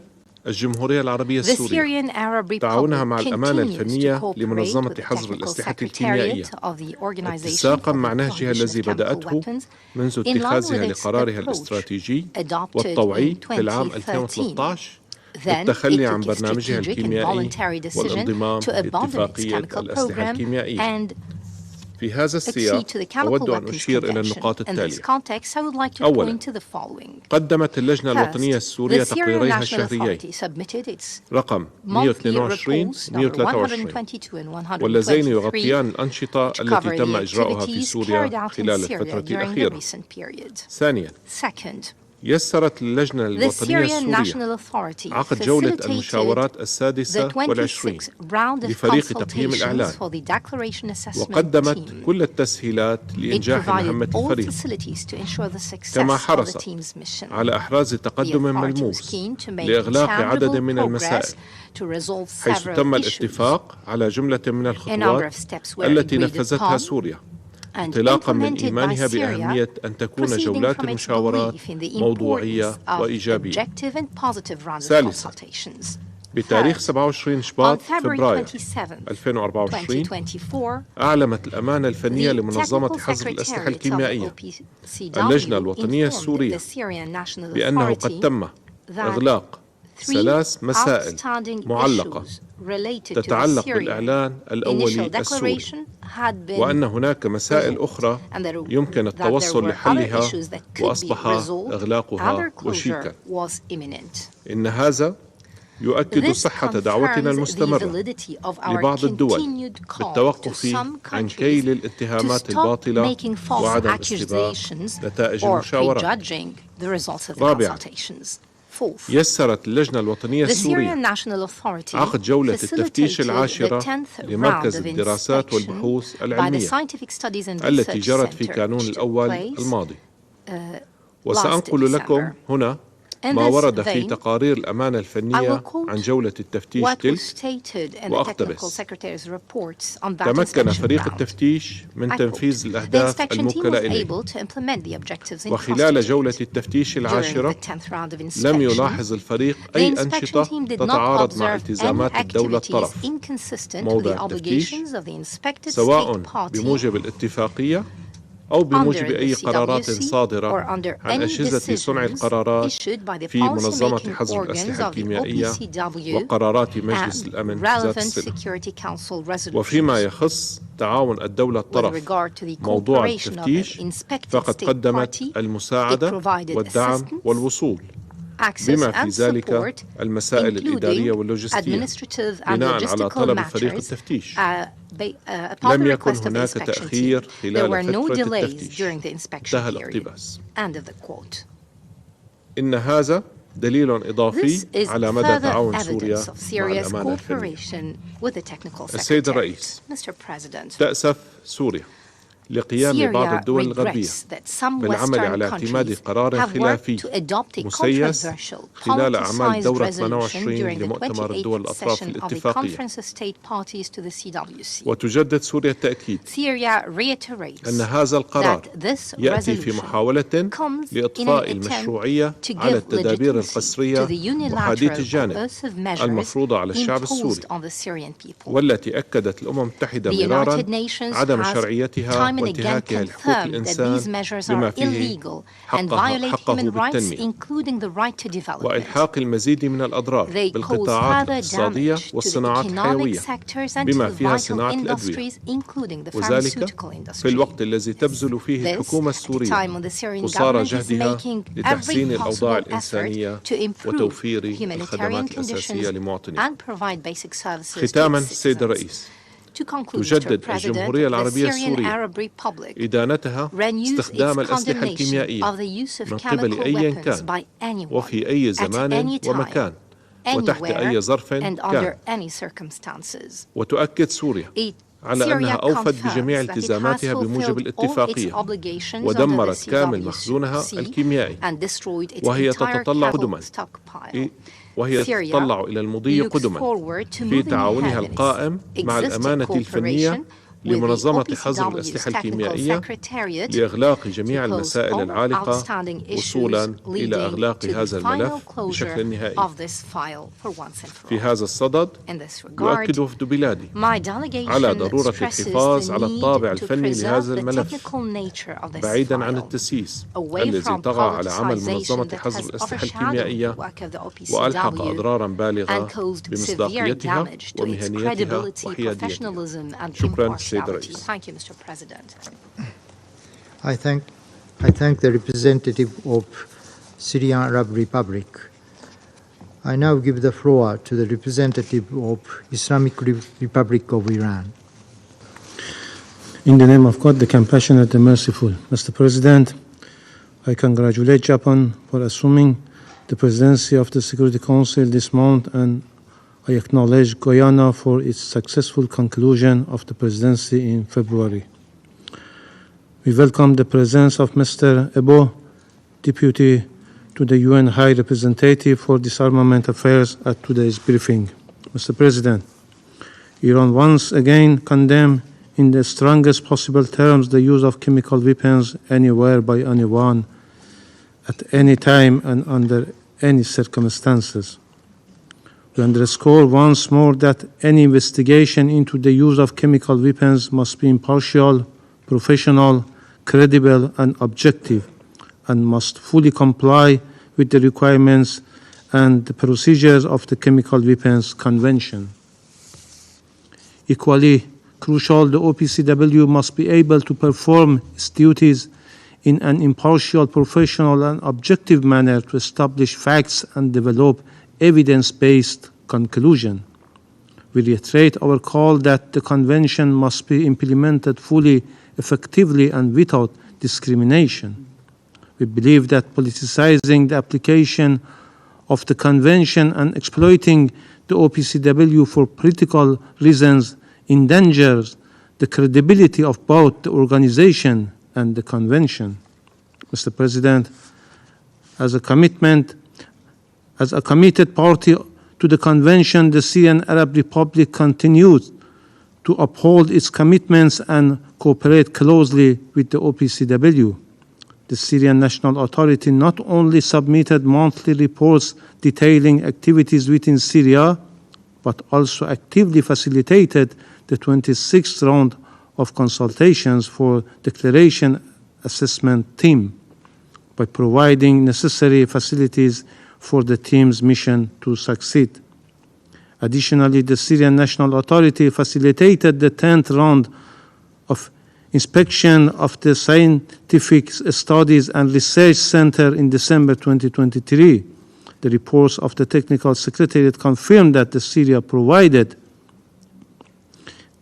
الجمهورية العربية the السورية Syrian Arab تعاونها Republic مع الأمانة continues to الفنية cooperate لمنظمة with the حظر technical الأسلحة الكيميائية secretariat of the Organization اتساقا for مع the نهجها Prohibition of الذي Chemical بدأته Weapons منذ in line with اتخاذها its لقرارها approach الاستراتيجي adopted والطوعي in في العام 2013. 2013 Then بالتخلي it عن took a برنامجها strategic and الكيميائي voluntary decision والانضمام to abandon its لاتفاقية chemical الأسلحة program الكيميائية. and في هذا accede السياق to the Chemical أود أن Weapons أشير إلى Convention. النقاط In this التالية. context, I would like to أولاً، point to the following. قدمت اللجنة الوطنية First, السورية the Syrian تقريريها National الشهريين Authority submitted its رقم monthly 122 reports number 123 122 and واللذين 123 يغطيان الأنشطة which التي cover تم the إجراؤها في activities سوريا carried out in خلال Syria الفترة during the الأخيرة. recent period. ثانياً، Second, يسرت اللجنة the الوطنية Syrian السورية National Authority عقد جولة facilitated المشاورات the السادسة والعشرين 26th round of لفريق تقييم consultations الإعلان، for the Declaration Assessment وقدمت Team. كل التسهيلات It لإنجاح مهمة provided all الفريق، facilities to ensure the success كما of the حرصت team's mission. على إحراز The تقدم authority was ملموس keen to make لإغلاق عدد tangible من progress المسائل، to resolve حيث تم several issues. الاتفاق على جملة من A number الخطوات of steps were التي agreed نفذتها upon سوريا and انطلاقا من implemented by إيمانها Syria, بأهمية أن تكون proceeding جولات from its المشاورات belief in the موضوعية importance of وإيجابية. objective and positive rounds of ثالثا، consultations. بتاريخ Third, 27 on شباط February فبراير 27, 2024 2024, أعلمت الأمانة الفنية the لمنظمة technical حظر الأسلحة secretariat of the الكيميائية OPCW اللجنة الوطنية informed السورية the Syrian National بأنه Authority قد تم that إغلاق three 3 مسائل outstanding معلقة issues related to the تتعلق Syrian بالإعلان initial الأولي السوري، declaration had been وأن هناك مسائل resolved, أخرى and يمكن that there التوصل were other لحلها issues that could be وأصبح resolved, إغلاقها other وشيكا. closure was imminent. إن هذا يؤكد This صحة دعوتنا confirms the المستمرة validity of our لبعض الدول continued call to بالتوقف some عن countries كيل to الاتهامات stop الباطلة making false وعدم استباق accusations نتائج or المشاورات. prejudging the results of the رابعاً، consultations. Fourth, يسرت اللجنة الوطنية the Syrian السورية National Authority عقد جولة التفتيش facilitated the العاشرة 10th round لمركز of الدراسات inspection والبحوث by the العلمية Scientific Studies and التي Research جرت في Center, كانون which took الأول place الماضي. last وسأنقل لكم December. هنا In ما this ورد في vein, تقارير الأمانة I الفنية will quote عن جولة التفتيش what was تلك. stated in the وأقتبس: technical secretary's reports on that تمكن inspection فريق round. التفتيش من I quote, تنفيذ The الأهداف inspection team was الموكلة إليه. able to implement the objectives وخلال entrusted to جولة it. التفتيش During العاشرة the 10th round of لم inspection, يلاحظ الفريق the أي inspection أنشطة team did not تتعارض مع observe any التزامات الدولة activities الطرف inconsistent with the موضع التفتيش، obligations of the inspected سواء state party بموجب الاتفاقية أو بموجب أي قرارات صادرة عن أجهزة صنع القرارات في منظمة حظر الأسلحة الكيميائية وقرارات مجلس الأمن ذات الصلة. وفيما يخص تعاون الدولة الطرف موضوع التفتيش، فقد قدمت المساعدة والدعم والوصول بما في ذلك المسائل الإدارية واللوجستية بناء على طلب فريق التفتيش. لم يكن هناك تأخير خلال فترة التفتيش. انتهى الاقتباس. إن هذا دليل إضافي على مدى تعاون سوريا مع الأمانة الفنية. السيد الرئيس، تأسف سوريا لقيام بعض الدول الغربية بالعمل على اعتماد قرار خلافي مسيس خلال أعمال دورة 28 لمؤتمر الدول الأطراف الاتفاقية. وتجدد سوريا التأكيد أن هذا القرار يأتي في محاولة لإطفاء المشروعية على التدابير القسرية وحديث الجانب المفروضة على الشعب السوري، والتي أكدت الأمم المتحدة مرارا عدم شرعيتها وانتهاكها لحقوق الإنسان بما فيه حقه بالتنمية وإلحاق المزيد من الأضرار بالقطاعات الاقتصادية والصناعات الحيوية بما فيها صناعة الأدوية، وذلك في الوقت الذي تبذل فيه الحكومة السورية قصارى جهدها لتحسين الأوضاع الإنسانية وتوفير الخدمات الأساسية لمواطنيها. ختاما سيد الرئيس، تجدد الجمهورية العربية السورية إدانتها استخدام الأسلحة الكيميائية من قبل أي كان وفي أي زمان ومكان وتحت أي ظرف كان، وتؤكد سوريا على أنها أوفت بجميع التزاماتها بموجب الاتفاقية ودمرت كامل مخزونها الكيميائي، وهي تتطلع إلى المضي قدما في تعاونها القائم مع الأمانة الفنية لمنظمة حظر الأسلحة الكيميائية لإغلاق جميع المسائل العالقة وصولا إلى إغلاق هذا الملف بشكل نهائي. في هذا الصدد يؤكد وفد بلادي على ضرورة الحفاظ على الطابع الفني لهذا الملف بعيدا عن التسييس الذي طغى على عمل منظمة حظر الأسلحة الكيميائية وألحق أضرارا بالغة بمصداقيتها ومهنيتها وحياديتها. شكرا. Thank you, Mr. President. I thank the representative of Syrian Arab Republic. I now give the floor to the representative of Islamic Republic of Iran. In the name of God, the compassionate and merciful, Mr. President, I congratulate Japan for assuming the presidency of the Security Council this month, and I acknowledge Guyana for its successful conclusion of the presidency in February. We welcome the presence of Mr. Ebo, Deputy to the UN High Representative for Disarmament Affairs at today's briefing. Mr. President, Iran once again condemned in the strongest possible terms the use of chemical weapons anywhere by anyone, at any time and under any circumstances. We underscore once more that any investigation into the use of chemical weapons must be impartial, professional, credible, and objective, and must fully comply with the requirements and the procedures of the Chemical Weapons Convention. Equally crucial, the OPCW must be able to perform its duties in an impartial, professional, and objective manner to establish facts and develop evidence-based conclusion. We reiterate our call that the Convention must be implemented fully, effectively, and without discrimination. We believe that politicizing the application of the Convention and exploiting the OPCW for political reasons endangers the credibility of both the organization and the Convention. Mr. President, as a committed party to the Convention, the Syrian Arab Republic continues to uphold its commitments and cooperate closely with the OPCW. The Syrian National Authority not only submitted monthly reports detailing activities within Syria, but also actively facilitated the 26th round of consultations for Declaration Assessment Team by providing necessary facilities for the team's mission to succeed. Additionally, the Syrian National Authority facilitated the 10th round of inspection of the Scientific Studies and Research Center in December 2023. The reports of the Technical Secretariat confirmed that Syria provided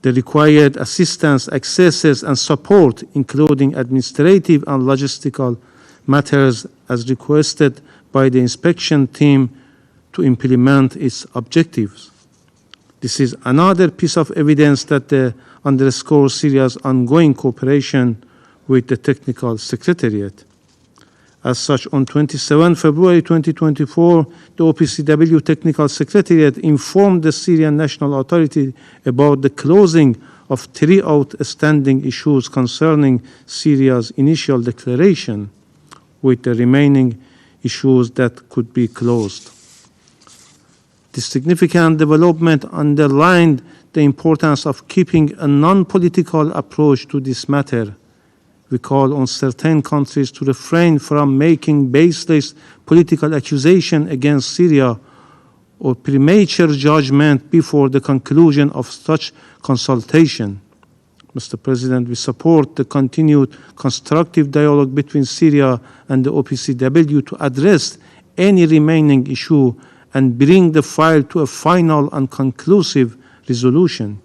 the required assistance, accesses, and support, including administrative and logistical matters, as requested by the inspection team to implement its objectives. This is another piece of evidence that the underscores Syria's ongoing cooperation with the Technical Secretariat. As such, on 27 February 2024, the OPCW Technical Secretariat informed the Syrian National Authority about the closing of 3 outstanding issues concerning Syria's initial declaration, with the remaining issues that could be closed. This significant development underlined the importance of keeping a non-political approach to this matter. We call on certain countries to refrain from making baseless political accusation against Syria or premature judgment before the conclusion of such consultation. Mr. President, we support the continued constructive dialogue between Syria and the OPCW to address any remaining issue and bring the file to a final and conclusive resolution.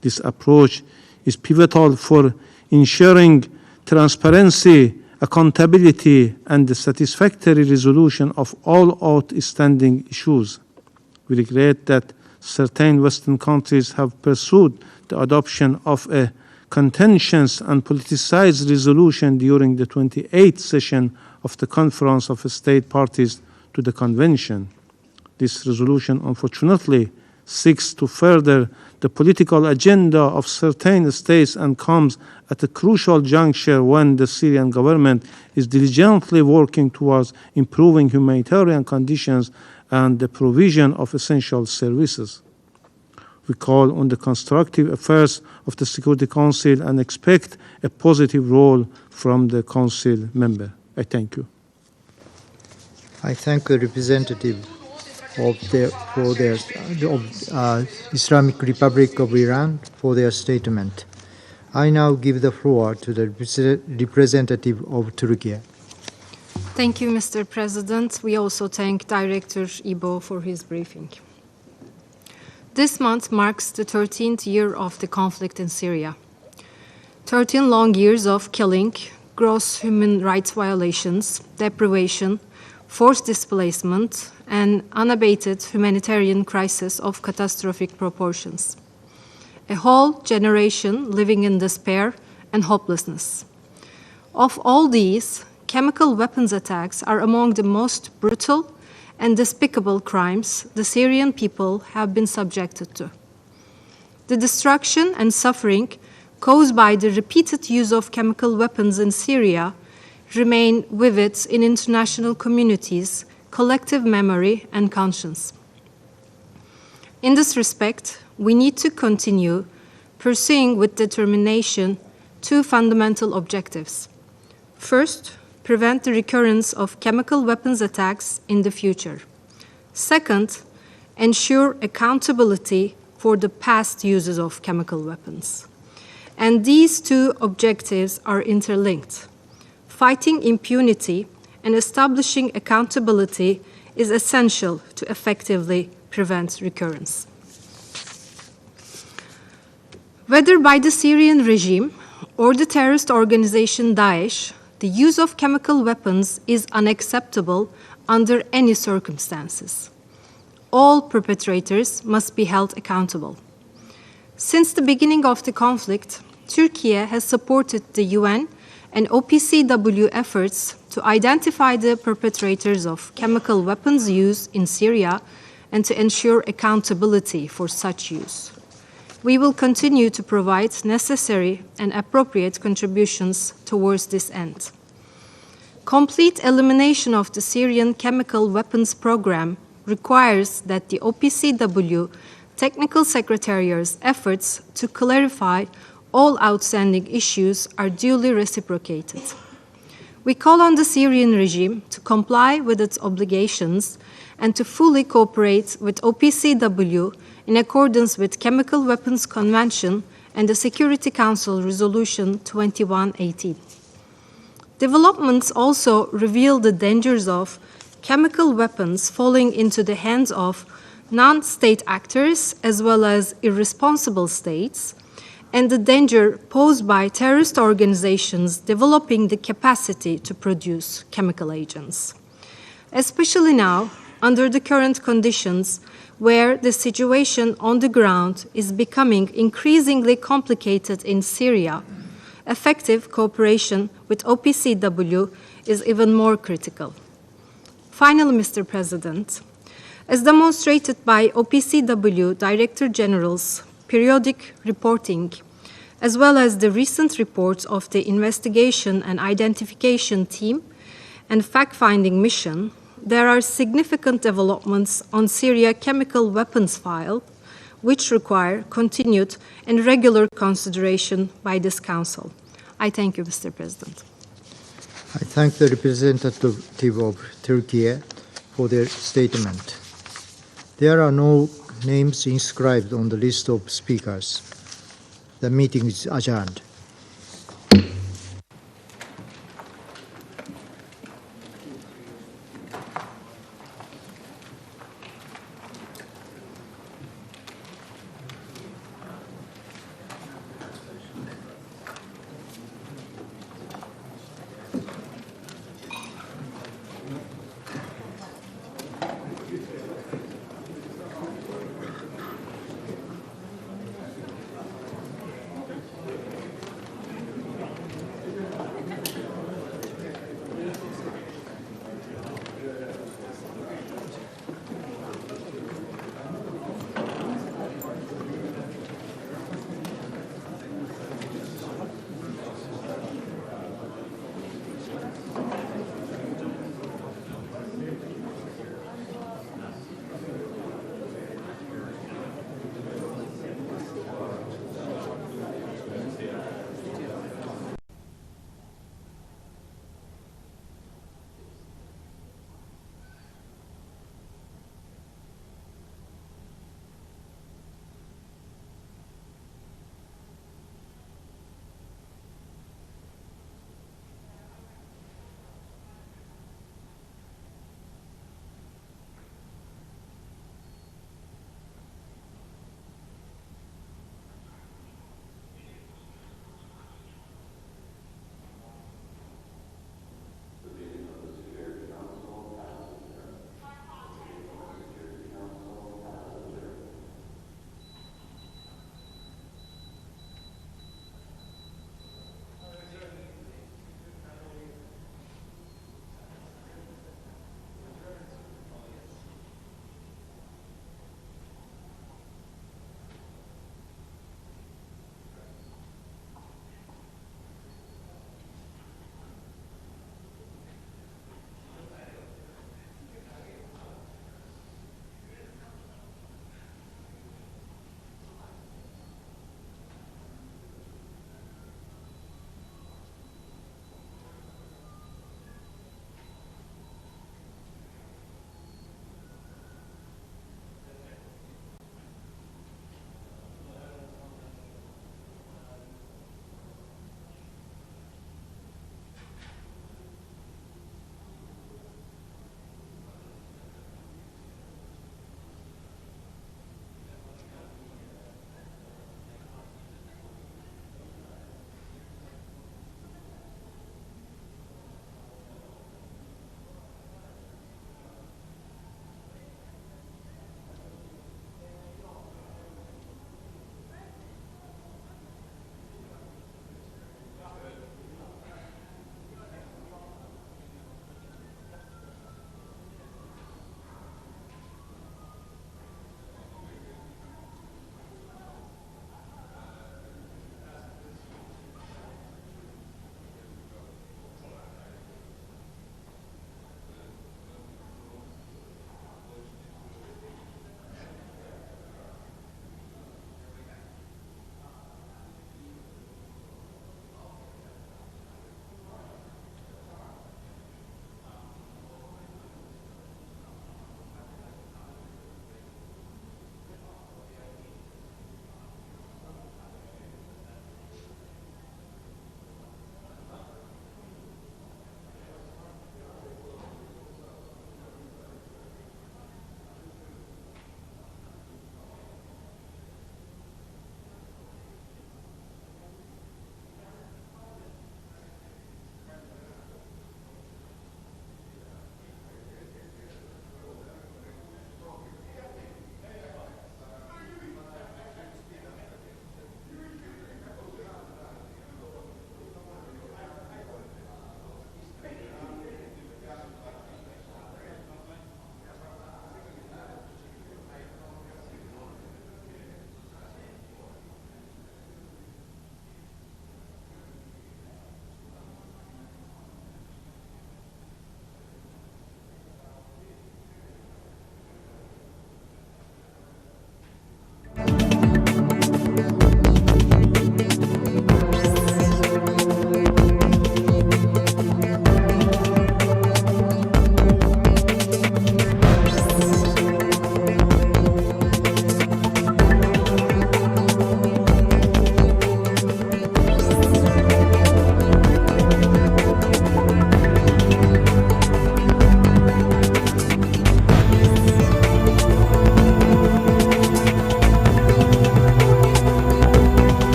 This approach is pivotal for ensuring transparency, accountability, and the satisfactory resolution of all outstanding issues. We regret that certain Western countries have pursued the adoption of a contentious and politicized resolution during the 28th session of the Conference of State Parties to the Convention. This resolution, unfortunately, seeks to further the political agenda of certain states and comes at a crucial juncture when the Syrian government is diligently working towards improving humanitarian conditions and the provision of essential services. We call on the constructive affairs of the Security Council and expect a positive role from the Council member. I thank you. I thank the representative of the Islamic Republic of Iran for their statement. I now give the floor to the representative of Türkiye. Thank you, Mr. President. We also thank Director Ibo for his briefing. This month marks the 13th year of the conflict in Syria. 13 long years of killing, gross human rights violations, deprivation, forced displacement, and unabated humanitarian crisis of catastrophic proportions. A whole generation living in despair and hopelessness. Of all these, chemical weapons attacks are among the most brutal and despicable crimes the Syrian people have been subjected to. The destruction and suffering caused by the repeated use of chemical weapons in Syria remain vivid in international communities' collective memory and conscience. In this respect, we need to continue pursuing with determination 2 fundamental objectives. First, prevent the recurrence of chemical weapons attacks in the future. Second, ensure accountability for the past uses of chemical weapons. And these 2 objectives are interlinked. Fighting impunity and establishing accountability is essential to effectively prevent recurrence. Whether by the Syrian regime or the terrorist organization Daesh, the use of chemical weapons is unacceptable under any circumstances. All perpetrators must be held accountable. Since the beginning of the conflict, Türkiye has supported the UN and OPCW efforts to identify the perpetrators of chemical weapons use in Syria and to ensure accountability for such use. We will continue to provide necessary and appropriate contributions towards this end. Complete elimination of the Syrian chemical weapons program requires that the OPCW Technical Secretariat's efforts to clarify all outstanding issues are duly reciprocated. We call on the Syrian regime to comply with its obligations and to fully cooperate with OPCW in accordance with Chemical Weapons Convention and the Security Council Resolution 2118. Developments also reveal the dangers of chemical weapons falling into the hands of non-state actors as well as irresponsible states, and the danger posed by terrorist organizations developing the capacity to produce chemical agents. Especially now, under the current conditions, where the situation on the ground is becoming increasingly complicated in Syria, effective cooperation with OPCW is even more critical. Finally, Mr. President, as demonstrated by OPCW Director General's periodic reporting, as well as the recent reports of the Investigation and Identification Team and Fact-Finding Mission, there are significant developments on Syria chemical weapons file, which require continued and regular consideration by this Council. I thank you, Mr. President. I thank the representative of Türkiye for their statement. There are no names inscribed on the list of speakers. The meeting is adjourned.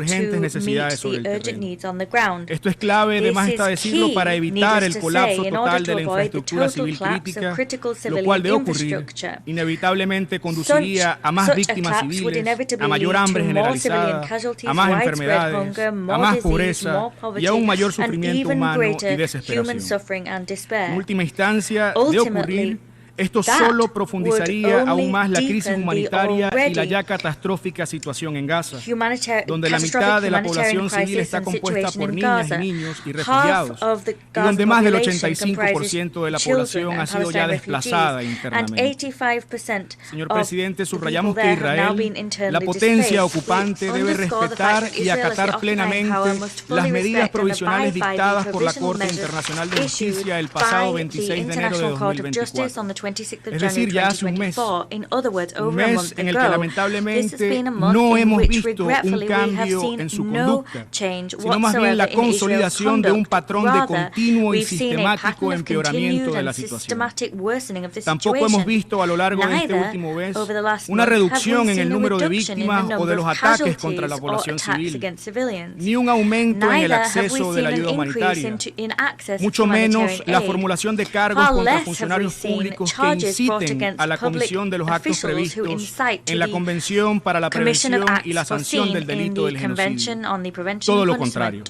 urgentes necesidades sobre el terreno. Esto es clave, además está decirlo, para evitar el colapso total de la infraestructura civil crítica, lo cual de ocurrir inevitablemente conduciría a más víctimas civiles, a mayor hambre generalizada, a más enfermedades, a más pobreza y a un mayor sufrimiento humano y desesperación. En última instancia, de ocurrir, esto solo profundizaría aún más la crisis humanitaria y la ya catastrófica situación en Gaza, donde la mitad de la población civil está compuesta por niñas y niños y refugiados, y donde más del 85% de la población ha sido ya desplazada internamente. Señor presidente, subrayamos que Israel, la potencia ocupante, debe respetar y acatar plenamente las medidas provisionales dictadas por la Corte Internacional de Justicia el pasado 26 de enero de 2024. Es decir, ya hace un mes en el que lamentablemente no hemos visto un cambio en su conducta, sino más bien la consolidación de un patrón de continuo y sistemático empeoramiento de la situación. Tampoco hemos visto a lo largo de este último mes una reducción en el número de víctimas o de los ataques contra la población civil, ni un aumento en el acceso de la ayuda humanitaria, mucho menos la formulación de cargos contra funcionarios públicos que inciten a la comisión de los actos previstos en la Convención para la Prevención y la Sanción del Delito del Genocidio. Todo lo contrario.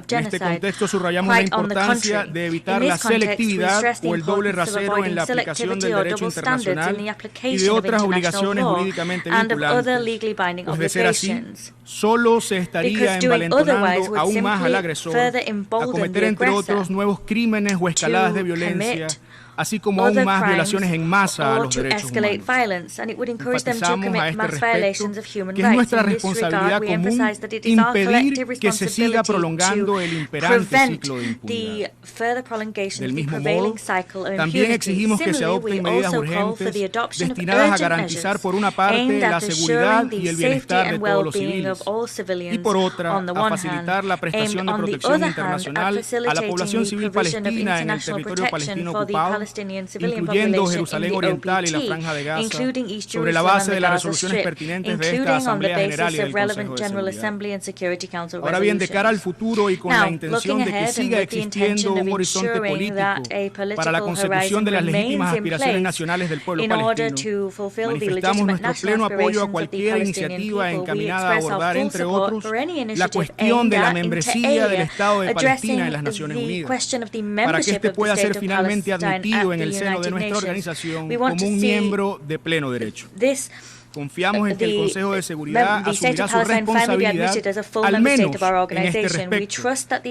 En este contexto subrayamos la importancia de evitar la selectividad o el doble rasero en la aplicación del derecho internacional y de otras obligaciones jurídicamente vinculantes. Pues de ser así, solo se estaría envalentonando aún más al agresor a cometer, entre otros, nuevos crímenes o escaladas de violencia, así como aún más violaciones en masa a los derechos humanos. Enfatizamos a este respecto que es nuestra responsabilidad común impedir que se siga prolongando el imperante ciclo de impunidad. Del mismo modo, también exigimos que se adopten medidas urgentes destinadas a garantizar, por una parte, la seguridad y el bienestar de todos los civiles, y por otra, a facilitar la prestación de protección internacional a la población civil palestina en el territorio palestino ocupado, incluyendo Jerusalén Oriental y la Franja de Gaza, sobre la base de las resoluciones pertinentes de esta Asamblea General y del Consejo de Seguridad. Ahora bien, de cara al futuro y con la intención de que siga existiendo un horizonte político para la consecución de las legítimas aspiraciones nacionales del pueblo palestino, manifestamos nuestro pleno apoyo a cualquier iniciativa encaminada a abordar, entre otros, la cuestión de la membresía del Estado de Palestina en las Naciones Unidas, para que éste pueda ser finalmente admitido en el seno de nuestra organización como un miembro de pleno derecho. Confiamos en que el Consejo de Seguridad asumirá su responsabilidad, al menos en este respecto,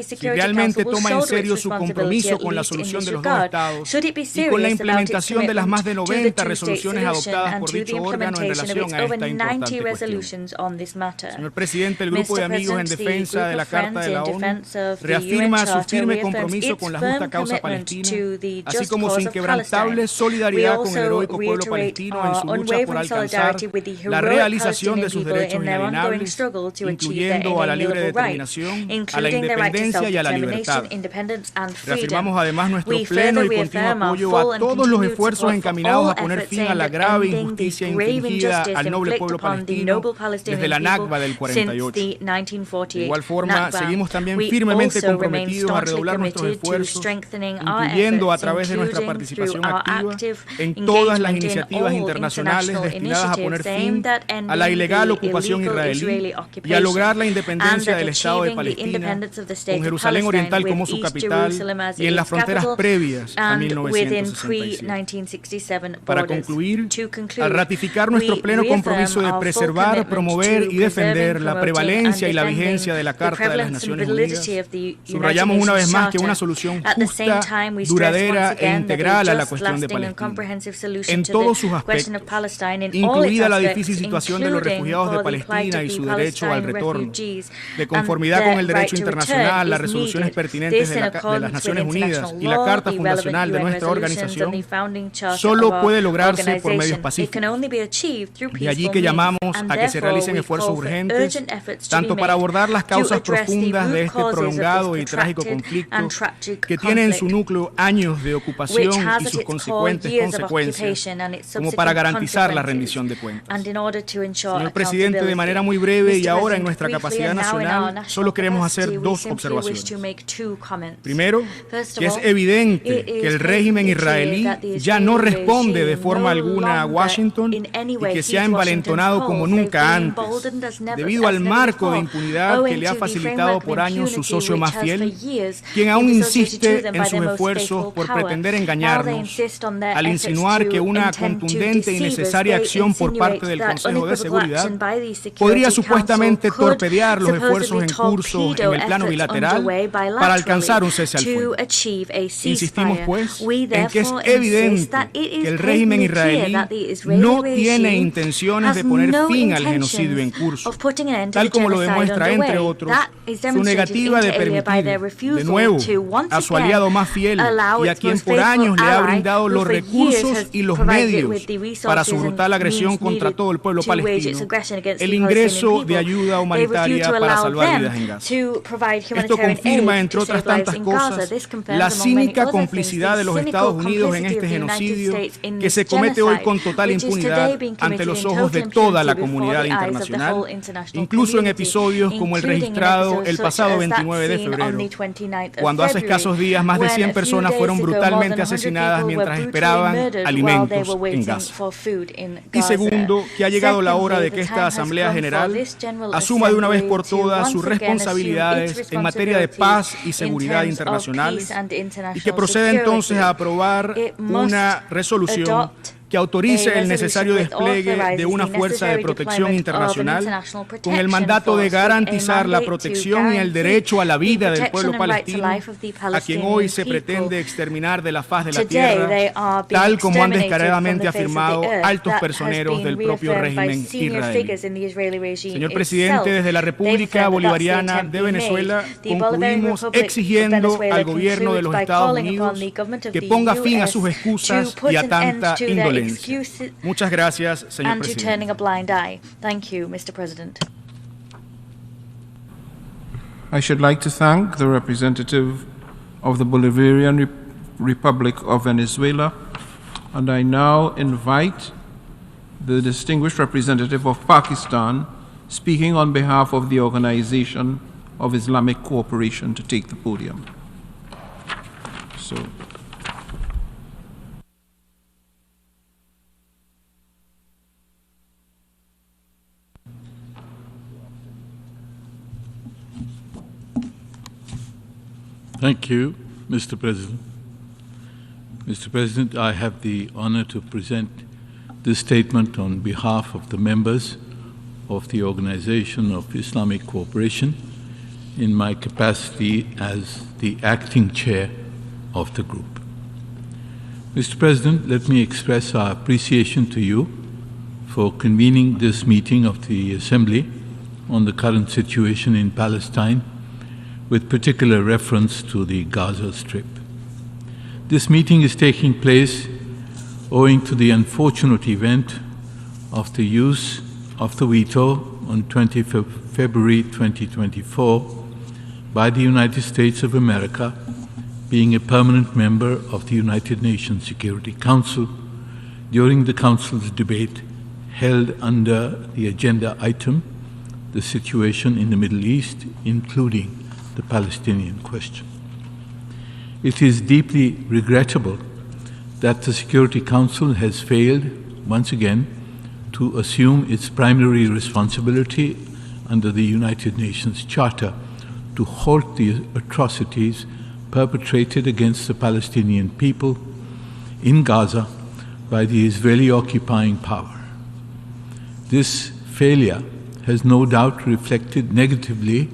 si realmente toma en serio su compromiso con la solución de los dos Estados y con la implementación de las más de 90 resoluciones adoptadas por dicho órgano en relación a esta importante cuestión. Señor Presidente, el Grupo de Amigos en Defensa de la Carta de la ONU reafirma su firme compromiso con la justa causa palestina, así como su inquebrantable solidaridad con el heroico pueblo palestino en su lucha por alcanzar la realización de sus derechos inalienables, incluyendo a la libre determinación, a la independencia y a la libertad. Reafirmamos además nuestro pleno y continuo apoyo a todos los esfuerzos encaminados a poner fin a la grave injusticia infligida al noble pueblo palestino desde la Nakba del 48. De igual forma, seguimos también firmemente comprometidos a redoblar nuestros esfuerzos, incluyendo a través de nuestra participación activa en todas las iniciativas internacionales destinadas a poner fin a la ilegal ocupación israelí y a lograr la independencia del Estado de Palestina, con Jerusalén Oriental como su capital y en las fronteras previas a 1967. Para concluir, al ratificar nuestro pleno compromiso de preservar, promover y defender la prevalencia y la vigencia de la Carta de las Naciones Unidas, subrayamos una vez más que una solución justa, duradera e integral a la cuestión de Palestina, en todos sus aspectos, incluida la difícil situación de los refugiados de Palestina y su derecho al retorno, de conformidad con el derecho internacional, las resoluciones pertinentes de las Naciones Unidas y la Carta Fundacional de nuestra organización, solo puede lograrse por medios pacíficos. De allí que llamamos a que se realicen esfuerzos urgentes, tanto para abordar las causas profundas de este prolongado y trágico conflicto, que tiene en su núcleo años de ocupación y sus consecuentes consecuencias, como para garantizar la rendición de cuentas. Señor Presidente, de manera muy breve y ahora en nuestra capacidad nacional, solo queremos hacer dos observaciones. Primero, que es evidente que el régimen israelí ya no responde de forma alguna a Washington y que se ha envalentonado como nunca antes, debido al marco de impunidad que le ha facilitado por años su socio más fiel, quien aún insiste en sus esfuerzos por pretender engañarnos al insinuar que una contundente y necesaria acción por parte parte del Consejo de Seguridad podría supuestamente torpedear los esfuerzos en curso en el plano bilateral para alcanzar un cese al fuego. Insistimos, pues, en que es evidente que el régimen israelí no tiene intenciones de poner fin al genocidio en curso, tal como lo demuestra, entre otros, su negativa de permitir, de nuevo, a su aliado más fiel y a quien por años le ha brindado los recursos y los medios para su brutal agresión contra todo el pueblo palestino, el ingreso de ayuda humanitaria para salvar vidas en Gaza. Esto confirma, entre otras tantas cosas, la cínica complicidad de los Estados Unidos en este genocidio que se comete hoy con total impunidad ante los ojos de toda la comunidad internacional, incluso en episodios como el registrado el pasado 29 de febrero, cuando hace escasos días más de 100 personas fueron brutalmente asesinadas mientras esperaban alimentos en Gaza. Y segundo, que ha llegado la hora de que esta Asamblea General asuma de una vez por todas sus responsabilidades en materia de paz y seguridad internacionales y que proceda entonces a aprobar una resolución que autorice el necesario despliegue de una fuerza de protección internacional con el mandato de garantizar la protección y el derecho a la vida del pueblo palestino, a quien hoy se pretende exterminar de la faz de la tierra, tal como han descaradamente afirmado altos personeros del propio régimen israelí. Señor presidente, desde la República Bolivariana de Venezuela concluimos exigiendo al gobierno de los Estados Unidos que ponga fin a sus excusas y a tanta indolencia. Muchas gracias, señor presidente. I should like to thank the representative of the Bolivarian Republic of Venezuela, and I now invite the distinguished representative of Pakistan, speaking on behalf of the Organization of Islamic Cooperation, to take the podium. Thank you, Mr. President. Mr. President, I have the honor to present this statement on behalf of the members of the Organization of Islamic Cooperation in my capacity as the acting chair of the group. Mr. President, let me express our appreciation to you for convening this meeting of the Assembly on the current situation in Palestine, with particular reference to the Gaza Strip. This meeting is taking place owing to the unfortunate event of the use of the veto on 20 February 2024 by the United States of America, being a permanent member of the United Nations Security Council, during the Council's debate held under the agenda item, the situation in the Middle East, including the Palestinian question. It is deeply regrettable that the Security Council has failed, once again, to assume its primary responsibility under the United Nations Charter to halt the atrocities perpetrated against the Palestinian people in Gaza by the Israeli occupying power. This failure has no doubt reflected negatively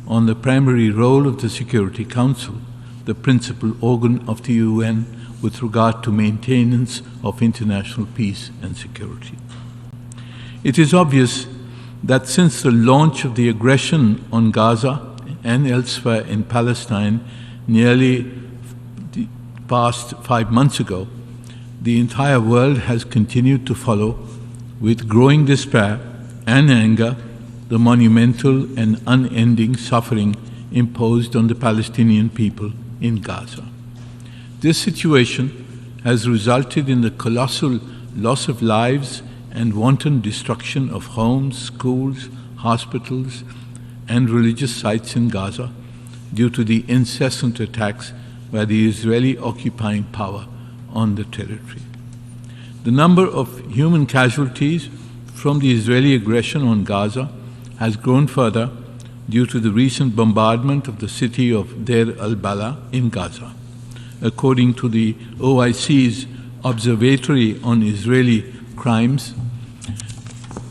on the primary role of the Security Council, the principal organ of the UN with regard to maintenance of international peace and security. It is obvious that since the launch of the aggression on Gaza and elsewhere in Palestine nearly past 5 months ago, the entire world has continued to follow with growing despair and anger the monumental and unending suffering imposed on the Palestinian people in Gaza. This situation has resulted in the colossal loss of lives and wanton destruction of homes, schools, hospitals, and religious sites in Gaza due to the incessant attacks by the Israeli occupying power on the territory. The number of human casualties from the Israeli aggression on Gaza has grown further due to the recent bombardment of the city of Deir al-Bala in Gaza. According to the OIC's Observatory on Israeli Crimes,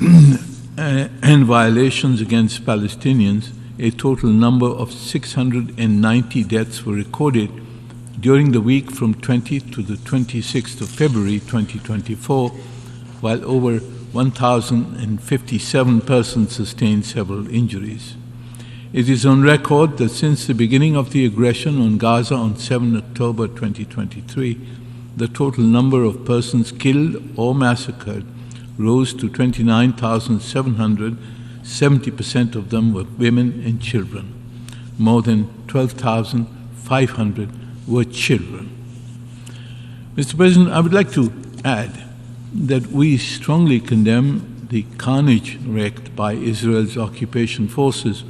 and violations against Palestinians, a total number of 690 deaths were recorded during the week from 20th to the 26th of February 2024, while over 1,057 persons sustained several injuries. It is on record that since the beginning of the aggression on Gaza on 7 October 2023, the total number of persons killed or massacred rose to 29,700. 70% of them were women and children. More than 12,500 were children. Mr. President, I would like to add that we strongly condemn the carnage wreaked by Israel's occupation forces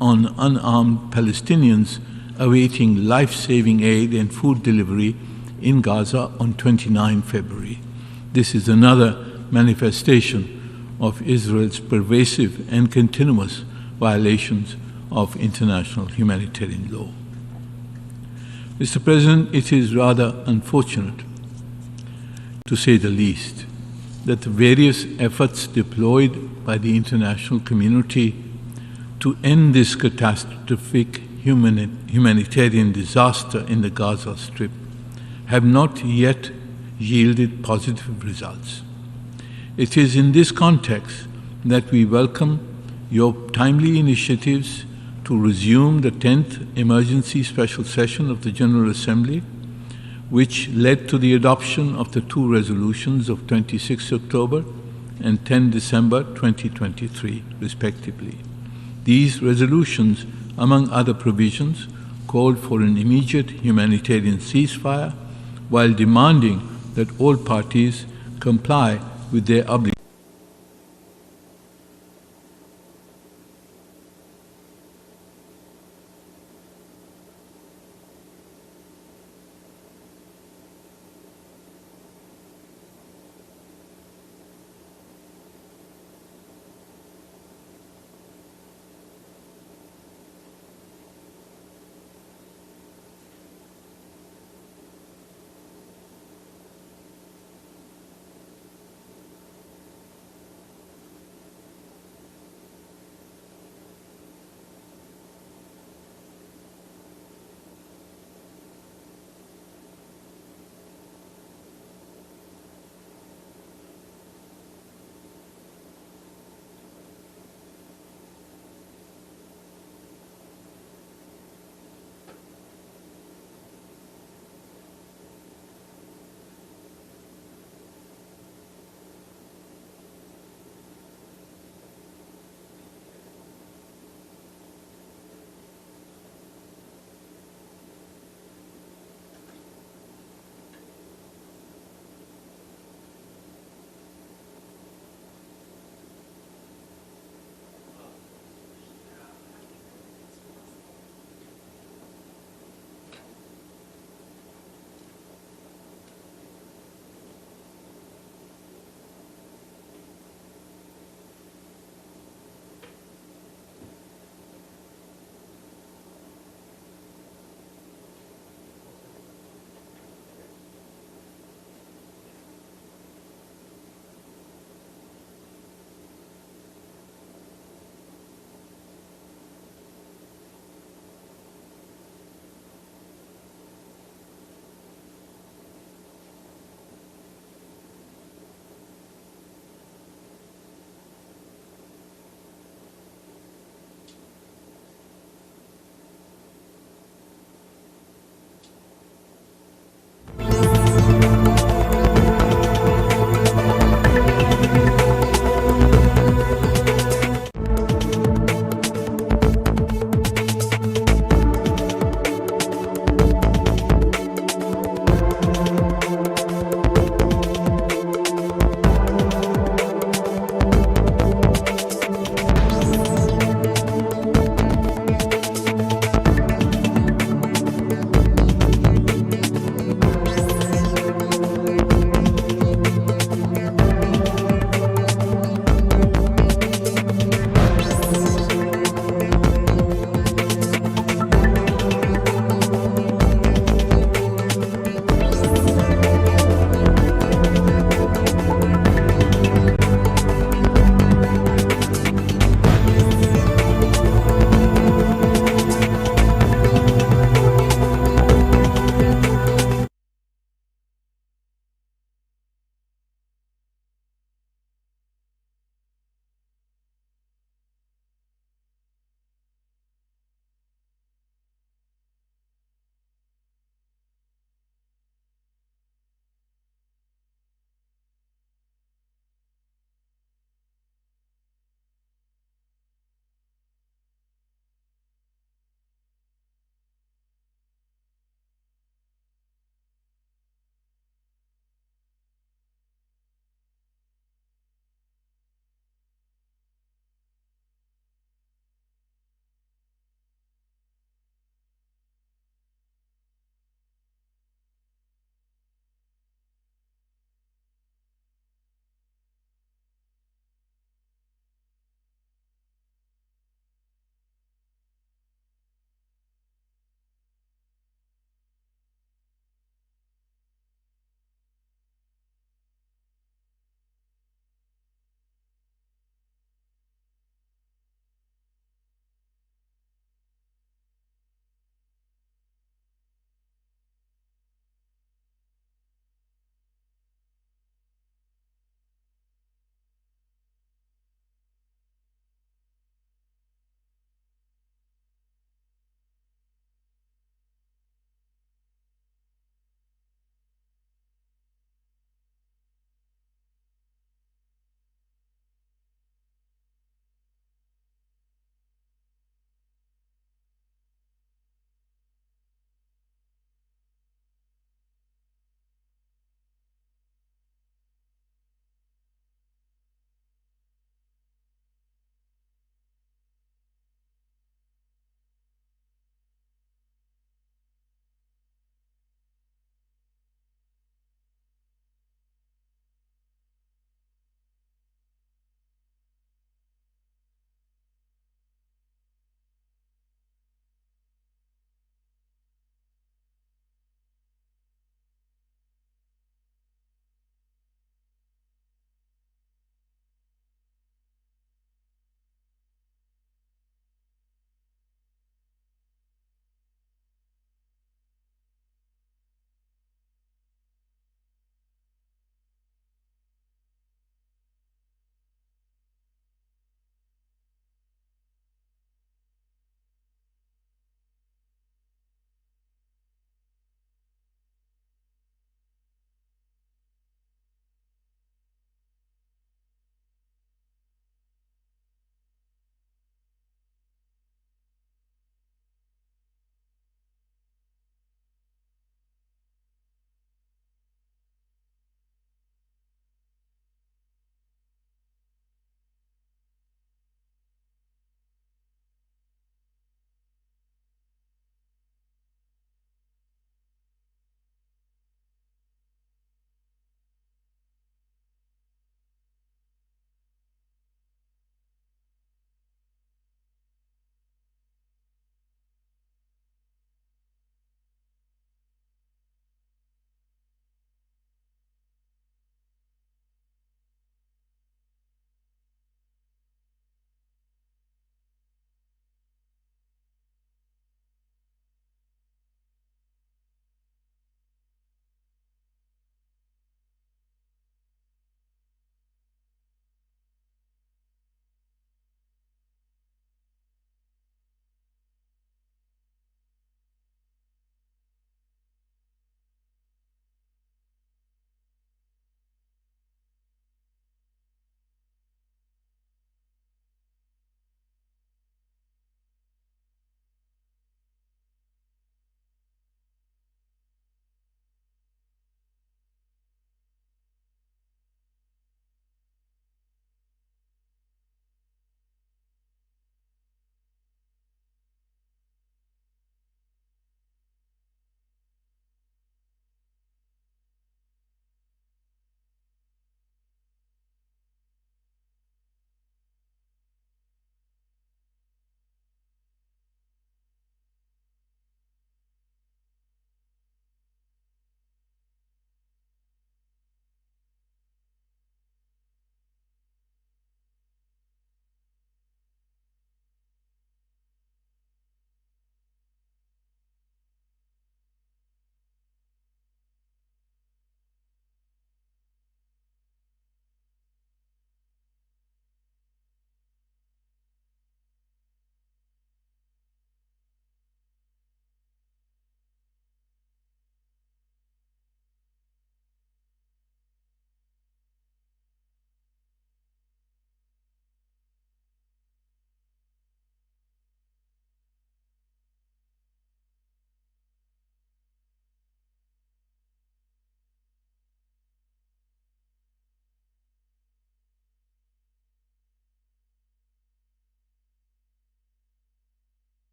on unarmed Palestinians awaiting life-saving aid and food delivery in Gaza on 29 February. This is another manifestation of Israel's pervasive and continuous violations of international humanitarian law. Mr. President, it is rather unfortunate, to say the least, that the various efforts deployed by the international community to end this catastrophic humanitarian disaster in the Gaza Strip have not yet yielded positive results. It is in this context that we welcome your timely initiatives to resume the 10th Emergency Special Session of the General Assembly, which led to the adoption of the two resolutions of 26 October and 10 December 2023, respectively. These resolutions, among other provisions, called for an immediate humanitarian ceasefire while demanding that all parties comply with their obligations.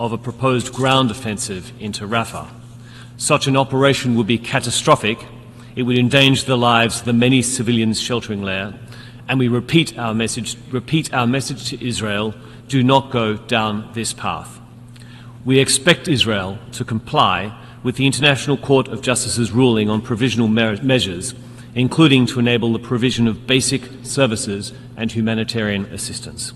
of a proposed ground offensive into Rafah. Such an operation would be catastrophic. It would endanger the lives of the many civilians sheltering there, and we repeat our message to Israel: do not go down this path. We expect Israel to comply with the International Court of Justice's ruling on provisional measures, including to enable the provision of basic services and humanitarian assistance.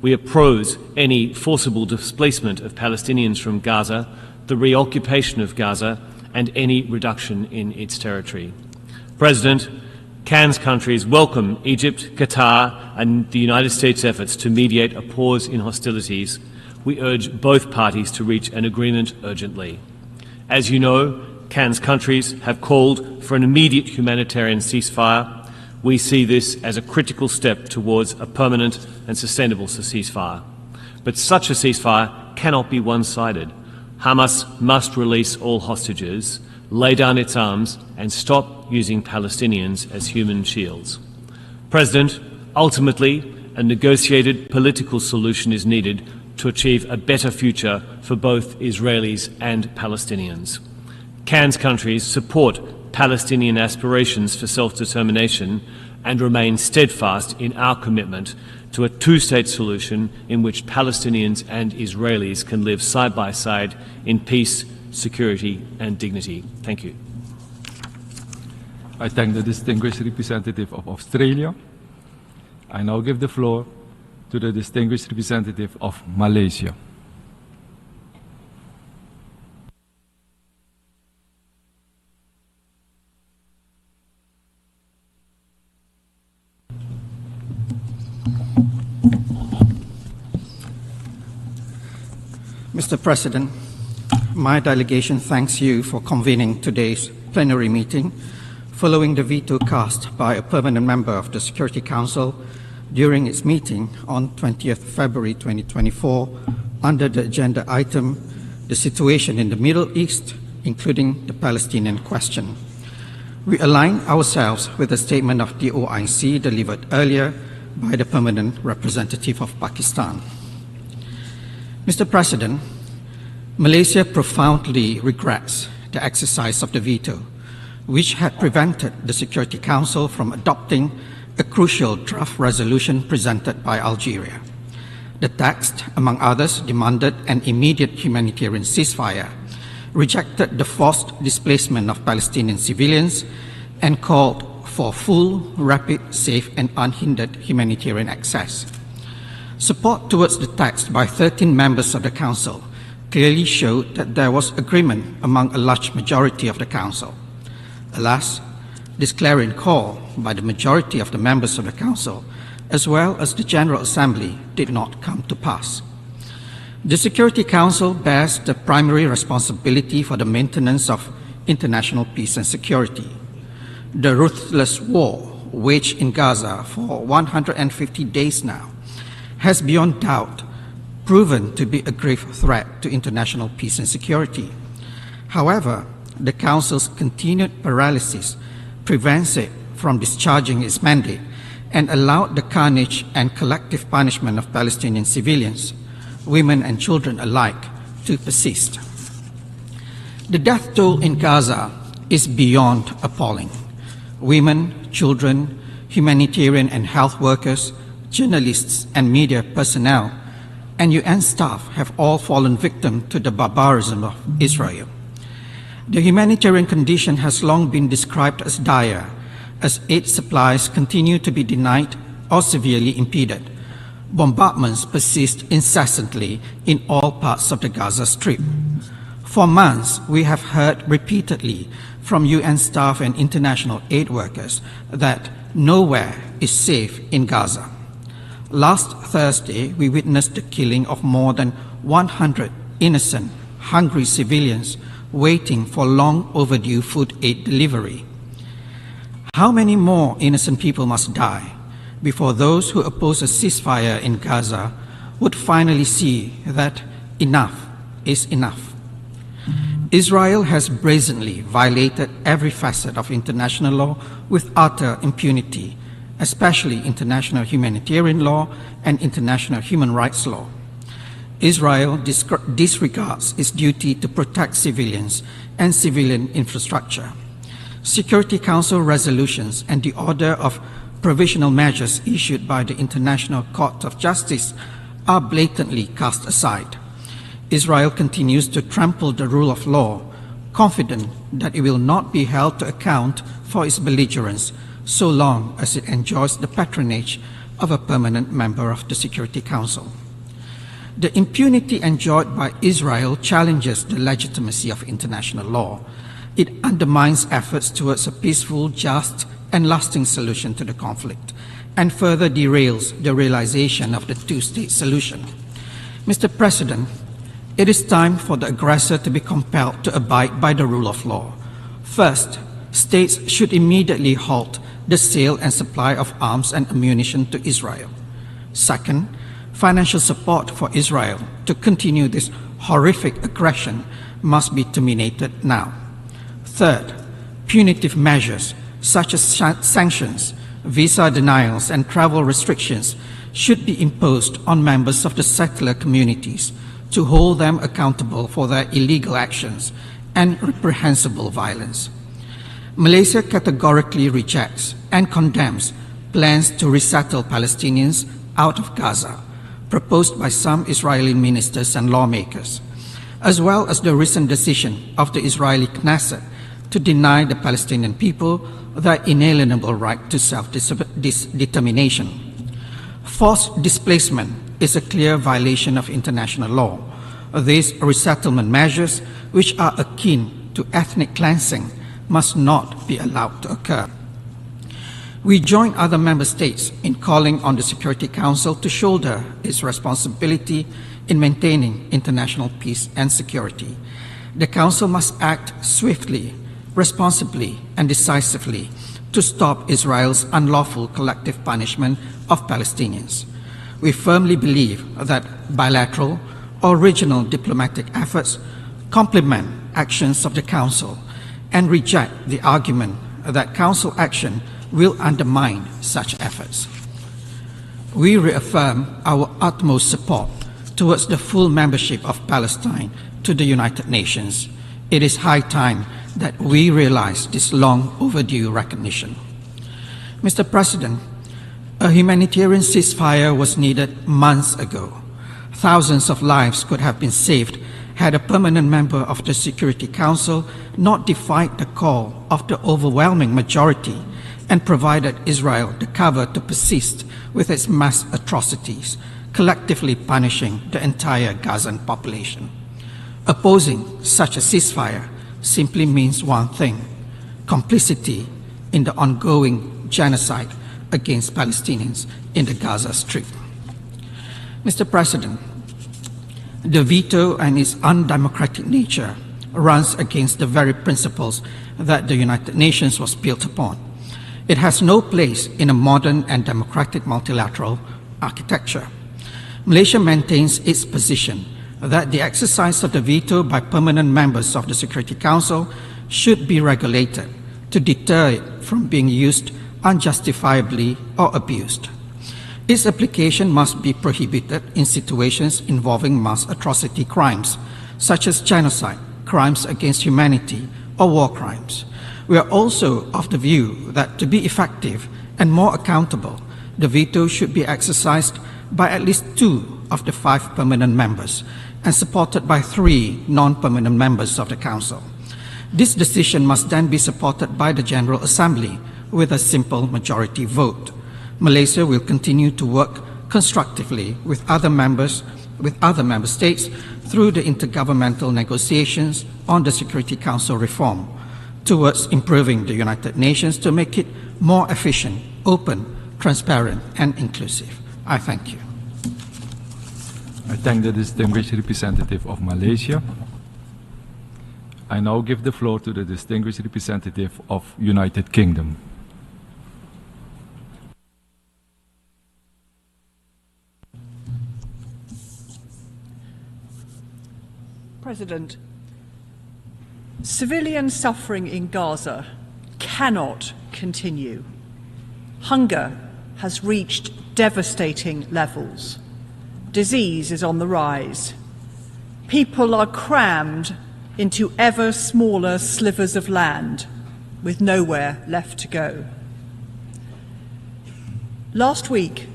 We oppose any forcible displacement of Palestinians from Gaza, the reoccupation of Gaza, and any reduction in its territory. President, Cannes countries welcome Egypt, Qatar, and the United States' efforts to mediate a pause in hostilities. We urge both parties to reach an agreement urgently. As you know, Cannes countries have called for an immediate humanitarian ceasefire. We see this as a critical step towards a permanent and sustainable ceasefire. But such a ceasefire cannot be one-sided. Hamas must release all hostages, lay down its arms, and stop using Palestinians as human shields. President, ultimately, a negotiated political solution is needed to achieve a better future for both Israelis and Palestinians. Cannes countries support Palestinian aspirations for self-determination and remain steadfast in our commitment to a two-state solution in which Palestinians and Israelis can live side by side in peace, security and dignity. Thank you. I thank the distinguished representative of Australia. I now give the floor to the distinguished representative of Malaysia. Mr. President, my delegation thanks you for convening today's plenary meeting following the veto cast by a permanent member of the Security Council during its meeting on 20th February 2024 under the agenda item, the situation in the Middle East, including the Palestinian question. We align ourselves with the statement of the OIC delivered earlier by the permanent representative of Pakistan. Mr. President, Malaysia profoundly regrets the exercise of the veto, which had prevented the Security Council from adopting a crucial draft resolution presented by Algeria. The text, among others, demanded an immediate humanitarian ceasefire, rejected the forced displacement of Palestinian civilians, and called for full, rapid, safe, and unhindered humanitarian access. Support towards the text by 13 members of the Council clearly showed that there was agreement among a large majority of the Council. Alas, this clarion call by the majority of the members of the Council, as well as the General Assembly, did not come to pass. The Security Council bears the primary responsibility for the maintenance of international peace and security. The ruthless war waged in Gaza for 150 days now has beyond doubt proven to be a grave threat to international peace and security. However, the Council's continued paralysis prevents it from discharging its mandate and allowed the carnage and collective punishment of Palestinian civilians, women and children alike, to persist. The death toll in Gaza is beyond appalling. Women, children, humanitarian and health workers, journalists and media personnel, and UN staff have all fallen victim to the barbarism of Israel. The humanitarian condition has long been described as dire, as aid supplies continue to be denied or severely impeded. Bombardments persist incessantly in all parts of the Gaza Strip. For months, we have heard repeatedly from UN staff and international aid workers that nowhere is safe in Gaza. Last Thursday, we witnessed the killing of more than 100 innocent, hungry civilians waiting for long overdue food aid delivery. How many more innocent people must die before those who oppose a ceasefire in Gaza would finally see that enough is enough? Israel has brazenly violated every facet of international law with utter impunity, especially international humanitarian law and international human rights law. Israel disregards its duty to protect civilians and civilian infrastructure. Security Council resolutions and the order of provisional measures issued by the International Court of Justice are blatantly cast aside. Israel continues to trample the rule of law, confident that it will not be held to account for its belligerence so long as it enjoys the patronage of a permanent member of the Security Council. The impunity enjoyed by Israel challenges the legitimacy of international law. It undermines efforts towards a peaceful, just, and lasting solution to the conflict, and further derails the realization of the two-state solution. Mr. President, it is time for the aggressor to be compelled to abide by the rule of law. First, states should immediately halt the sale and supply of arms and ammunition to Israel. Second, financial support for Israel to continue this horrific aggression must be terminated now. Third, punitive measures such as sanctions, visa denials, and travel restrictions should be imposed on members of the settler communities to hold them accountable for their illegal actions and reprehensible violence. Malaysia categorically rejects and condemns plans to resettle Palestinians out of Gaza, proposed by some Israeli ministers and lawmakers, as well as the recent decision of the Israeli Knesset to deny the Palestinian people their inalienable right to self-determination. Forced displacement is a clear violation of international law. These resettlement measures, which are akin to ethnic cleansing, must not be allowed to occur. We join other member states in calling on the Security Council to shoulder its responsibility in maintaining international peace and security. The Council must act swiftly, responsibly, and decisively to stop Israel's unlawful collective punishment of Palestinians. We firmly believe that bilateral or regional diplomatic efforts complement actions of the Council and reject the argument that Council action will undermine such efforts. We reaffirm our utmost support towards the full membership of Palestine to the United Nations. It is high time that we realize this long overdue recognition. Mr. President, a humanitarian ceasefire was needed months ago. Thousands of lives could have been saved had a permanent member of the Security Council not defied the call of the overwhelming majority and provided Israel the cover to persist with its mass atrocities, collectively punishing the entire Gazan population. Opposing such a ceasefire simply means one thing: complicity in the ongoing genocide against Palestinians in the Gaza Strip. Mr. President, the veto and its undemocratic nature runs against the very principles that the United Nations was built upon. It has no place in a modern and democratic multilateral architecture. Malaysia maintains its position that the exercise of the veto by permanent members of the Security Council should be regulated to deter it from being used unjustifiably or abused. Its application must be prohibited in situations involving mass atrocity crimes, such as genocide, crimes against humanity, or war crimes. We are also of the view that to be effective and more accountable, the veto should be exercised by at least 2 of the 5 permanent members and supported by 3 non-permanent members of the Council. This decision must then be supported by the General Assembly with a simple majority vote. Malaysia will continue to work constructively with other member states through the intergovernmental negotiations on the Security Council reform towards improving the United Nations to make it more efficient, open, transparent, and inclusive. I thank you. I thank the distinguished representative of Malaysia. I now give the floor to the distinguished representative of United Kingdom. President, civilian suffering in Gaza cannot continue. Hunger has reached devastating levels. disease is on the rise. People are crammed into ever smaller slivers of land with nowhere left to go. Last week,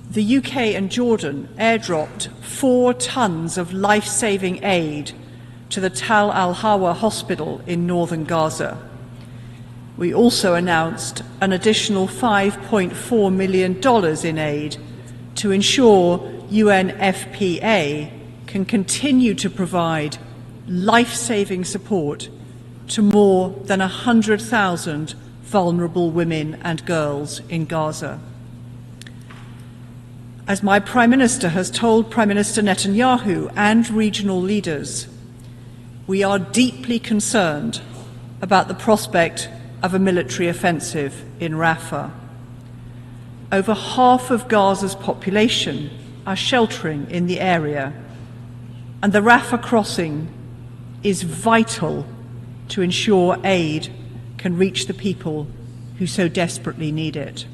the UK and Jordan airdropped 4 tons of life-saving aid to the Tal al-Hawa hospital in northern Gaza. We also announced an additional $5.4 million in aid to ensure UNFPA can continue to provide life-saving support to more than 100,000 vulnerable women and girls in Gaza. As my Prime Minister has told Prime Minister Netanyahu and regional leaders, we are deeply concerned about the prospect of a military offensive in Rafah. Over half of Gaza's population are sheltering in the area, and the Rafah crossing is vital to ensure aid can reach the people who so desperately need it.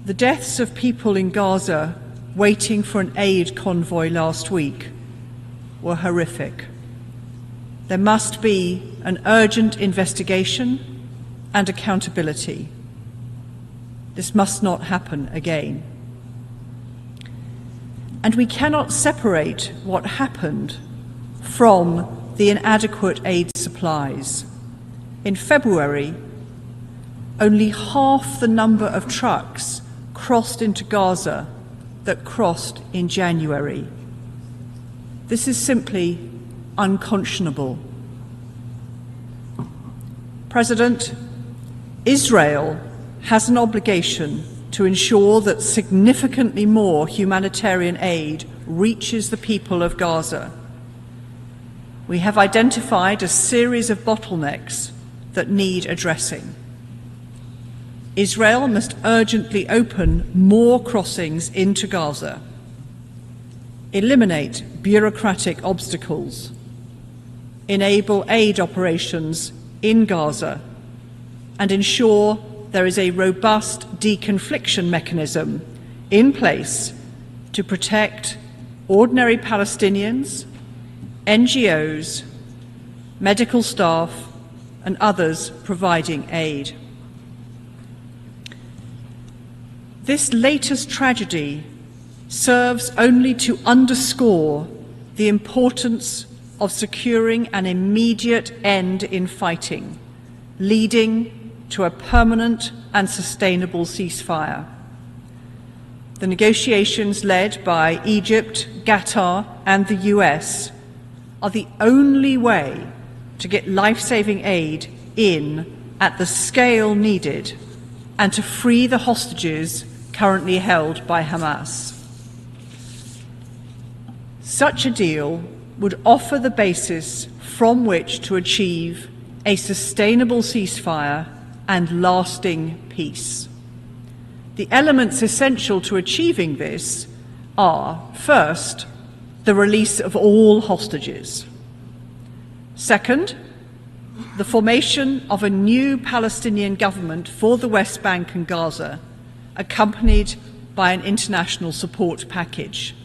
The deaths of people in Gaza waiting for an aid convoy last week were horrific. There must be an urgent investigation and accountability. This must not happen again. And we cannot separate what happened from the inadequate aid supplies. In February, only half the number of trucks crossed into Gaza that crossed in January. This is simply unconscionable. President, Israel has an obligation to ensure that significantly more humanitarian aid reaches the people of Gaza. We have identified a series of bottlenecks that need addressing. Israel must urgently open more crossings into Gaza, eliminate bureaucratic obstacles, enable aid operations in Gaza, and ensure there is a robust deconfliction mechanism in place to protect ordinary Palestinians, NGOs, medical staff, and others providing aid. This latest tragedy serves only to underscore the importance of securing an immediate end in fighting, leading to a permanent and sustainable ceasefire. The negotiations led by Egypt, Qatar, and the US are the only way to get life-saving aid in at the scale needed and to free the hostages currently held by Hamas. Such a deal would offer the basis from which to achieve a sustainable ceasefire and lasting peace. The elements essential to achieving this are, first, the release of all hostages. Second, the formation of a new Palestinian government for the West Bank and Gaza, accompanied by an international support package.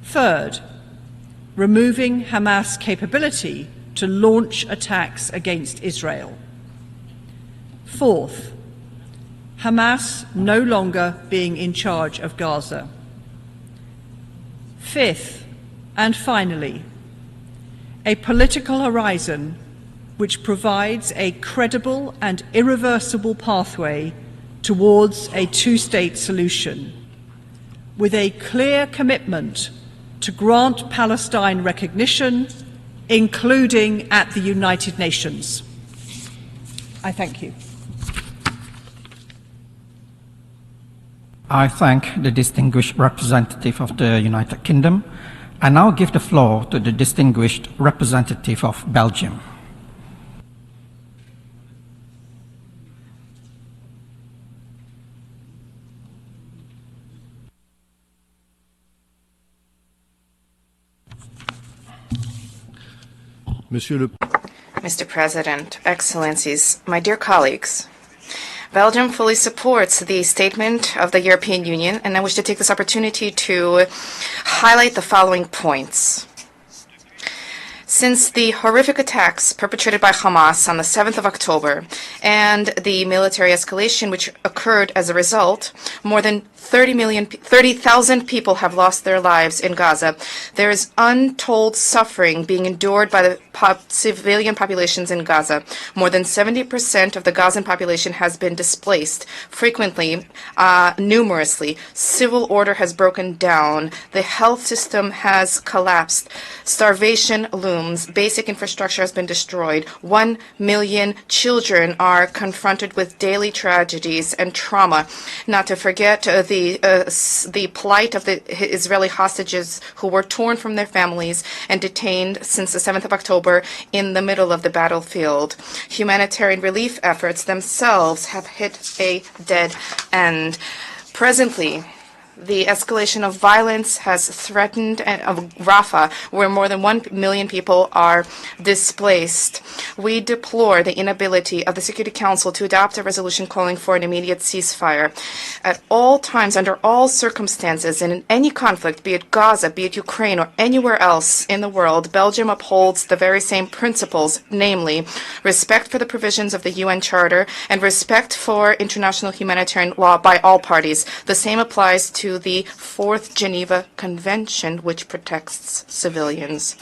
Third, removing Hamas' capability to launch attacks against Israel. Fourth, Hamas no longer being in charge of Gaza. Fifth, and finally, a political horizon which provides a credible and irreversible pathway towards a two-state solution, with a clear commitment to grant Palestine recognition, including at the United Nations. I thank you. I thank the distinguished representative of the United Kingdom. I now give the floor to the distinguished representative of Belgium. Mr. President, Excellencies, my dear colleagues, Belgium fully supports the statement of the European Union, and I wish to take this opportunity to highlight the following points. Since the horrific attacks perpetrated by Hamas on the 7th of October and the military escalation which occurred as a result, more than 30,000 people have lost their lives in Gaza. There is untold suffering being endured by the civilian populations in Gaza. More than 70% of the Gazan population has been displaced, frequently, numerously. Civil order has broken down. The health system has collapsed. Starvation looms. Basic infrastructure has been destroyed. 1 million children are confronted with daily tragedies and trauma. Not to forget the plight of the Israeli hostages who were torn from their families and detained since the 7th of October in the middle of the battlefield. Humanitarian relief efforts themselves have hit a dead end. Presently, the escalation of violence has threatened Rafah, where more than 1 million people are displaced. We deplore the inability of the Security Council to adopt a resolution calling for an immediate ceasefire. At all times, under all circumstances, and in any conflict, be it Gaza, be it Ukraine, or anywhere else in the world, Belgium upholds the very same principles, namely respect for the provisions of the UN Charter and respect for international humanitarian law by all parties. The same applies to the Fourth Geneva Convention, which protects civilians.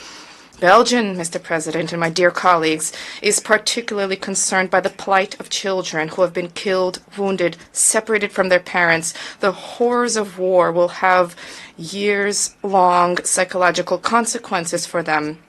Belgium, Mr. President, and my dear colleagues, is particularly concerned by the plight of children who have been killed, wounded, separated from their parents. The horrors of war will have years-long psychological consequences for them.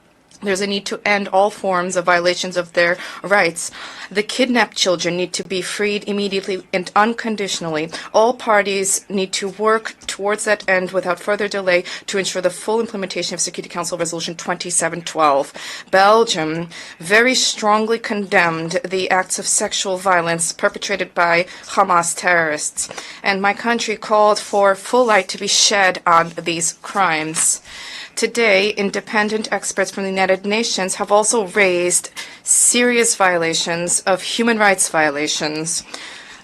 There's a need to end all forms of violations of their rights. The kidnapped children need to be freed immediately and unconditionally. All parties need to work towards that end without further delay to ensure the full implementation of Security Council Resolution 2712. Belgium very strongly condemned the acts of sexual violence perpetrated by Hamas terrorists, and my country called for full light to be shed on these crimes. Today, independent experts from the United Nations have also raised serious violations of human rights violations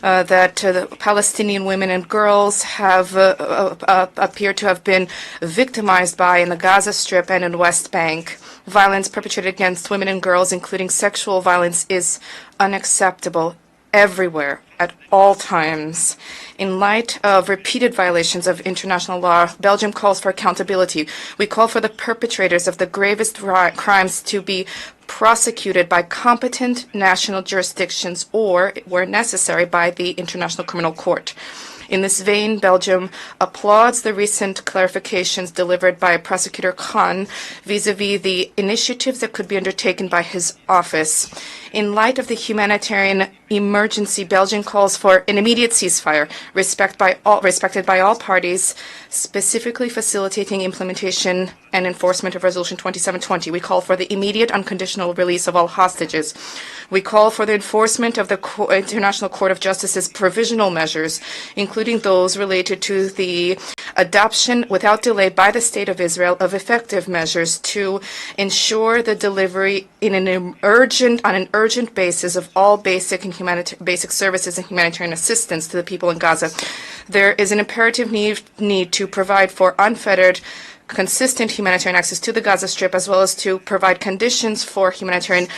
that the Palestinian women and girls have appear to have been victimized by in the Gaza Strip and in West Bank. Violence perpetrated against women and girls, including sexual violence, is unacceptable everywhere, at all times. In light of repeated violations of international law, Belgium calls for accountability. We call for the perpetrators of the gravest crimes to be prosecuted by competent national jurisdictions or, where necessary, by the International Criminal Court. In this vein, Belgium applauds the recent clarifications delivered by Prosecutor Khan vis-à-vis the initiatives that could be undertaken by his office. In light of the humanitarian emergency, Belgium calls for an immediate ceasefire, respected by all parties, specifically facilitating implementation and enforcement of Resolution 2720. We call for the immediate unconditional release of all hostages. We call for the enforcement of the International Court of Justice's provisional measures, including those related to the adoption without delay by the State of Israel of effective measures to ensure the delivery on an urgent basis of all basic services and humanitarian assistance to the people in Gaza. There is an imperative need to provide for unfettered, consistent humanitarian access to the Gaza Strip, as well as to provide conditions for humanitarian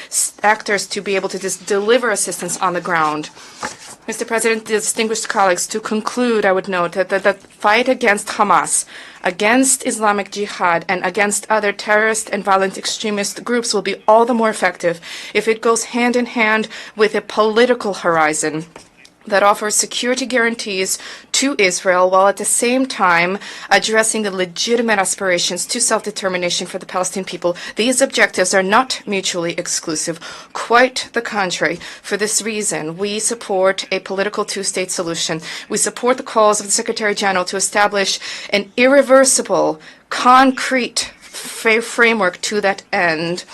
actors to be able to deliver assistance on the ground. Mr. President, distinguished colleagues, to conclude, I would note that the fight against Hamas, against Islamic Jihad, and against other terrorist and violent extremist groups will be all the more effective if it goes hand in hand with a political horizon that offers security guarantees to Israel while at the same time addressing the legitimate aspirations to self-determination for the Palestinian people. These objectives are not mutually exclusive. Quite the contrary. For this reason, we support a political two-state solution. We support the calls of the Secretary General to establish an irreversible, concrete framework to that end.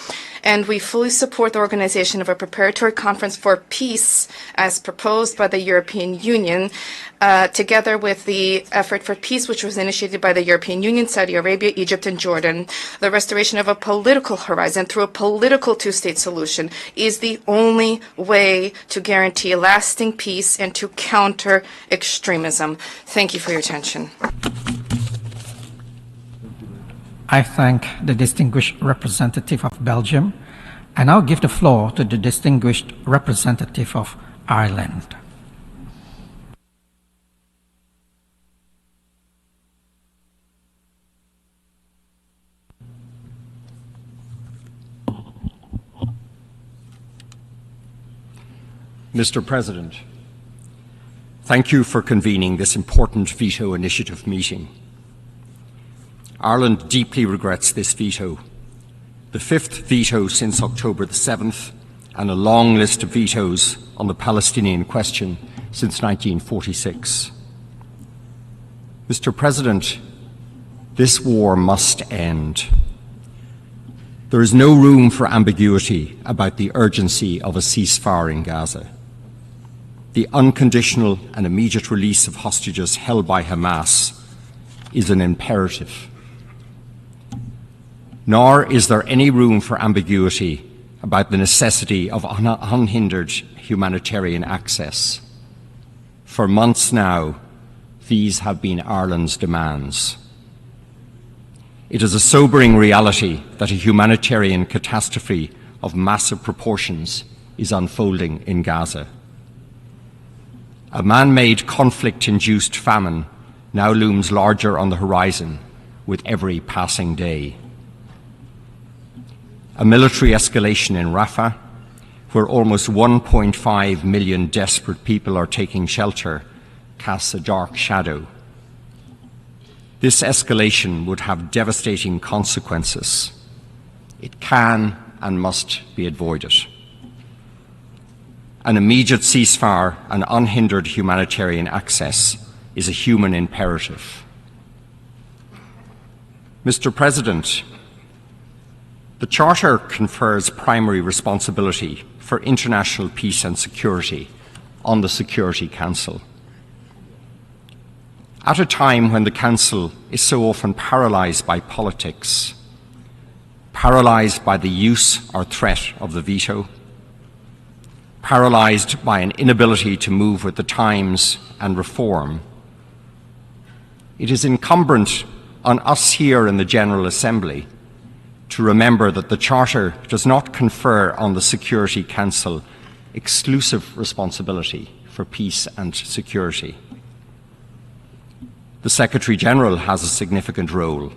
and we fully support the organization of a preparatory conference for peace as proposed by the European Union, together with the effort for peace which was initiated by the European Union, Saudi Arabia, Egypt, and Jordan. The restoration of a political horizon through a political two-state solution is the only way to guarantee lasting peace and to counter extremism. Thank you for your attention. I thank the distinguished representative of Belgium. I now give the floor to the distinguished representative of Ireland. Mr. President, thank you for convening this important veto initiative meeting. Ireland deeply regrets this veto, the fifth veto since October the 7th, and a long list of vetoes on the Palestinian question since 1946. Mr. President, this war must end. There is no room for ambiguity about the urgency of a ceasefire in Gaza. The unconditional and immediate release of hostages held by Hamas is an imperative. Nor is there any room for ambiguity about the necessity of unhindered humanitarian access. For months now, these have been Ireland's demands. It is a sobering reality that a humanitarian catastrophe of massive proportions is unfolding in Gaza. A man-made conflict-induced famine now looms larger on the horizon with every passing day. A military escalation in Rafah, where almost 1.5 million desperate people are taking shelter, casts a dark shadow. This escalation would have devastating consequences. It can and must be avoided. An immediate ceasefire and unhindered humanitarian access is a human imperative. Mr. President, the Charter confers primary responsibility for international peace and security on the Security Council. At a time when the Council is so often paralysed by politics, paralysed by the use or threat of the veto, paralysed by an inability to move with the times and reform, it is incumbent on us here in the General Assembly to remember that the Charter does not confer on the Security Council exclusive responsibility for peace and security. The Secretary-General has a significant role.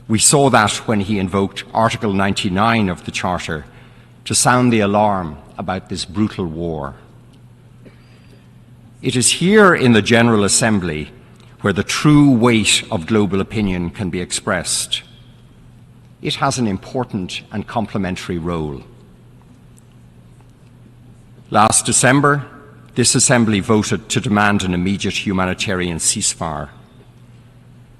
We saw that when he invoked Article 99 of the Charter to sound the alarm about this brutal war. It is here in the General Assembly where the true weight of global opinion can be expressed. It has an important and complementary role. Last December, this Assembly voted to demand an immediate humanitarian ceasefire.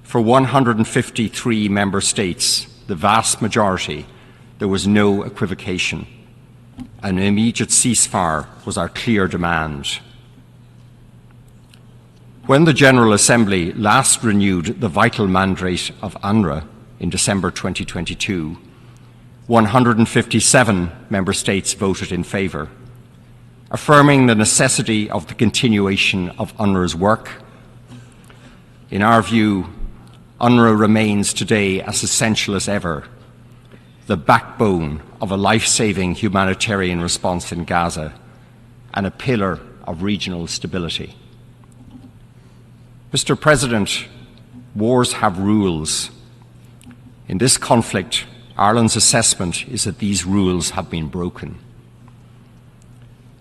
For 153 member states, the vast majority, there was no equivocation. An immediate ceasefire was our clear demand. When the General Assembly last renewed the vital mandate of UNRWA in December 2022, 157 member states voted in favour, affirming the necessity of the continuation of UNRWA's work. In our view, UNRWA remains today as essential as ever, the backbone of a life-saving humanitarian response in Gaza and a pillar of regional stability. Mr. President, wars have rules. In this conflict, Ireland's assessment is that these rules have been broken.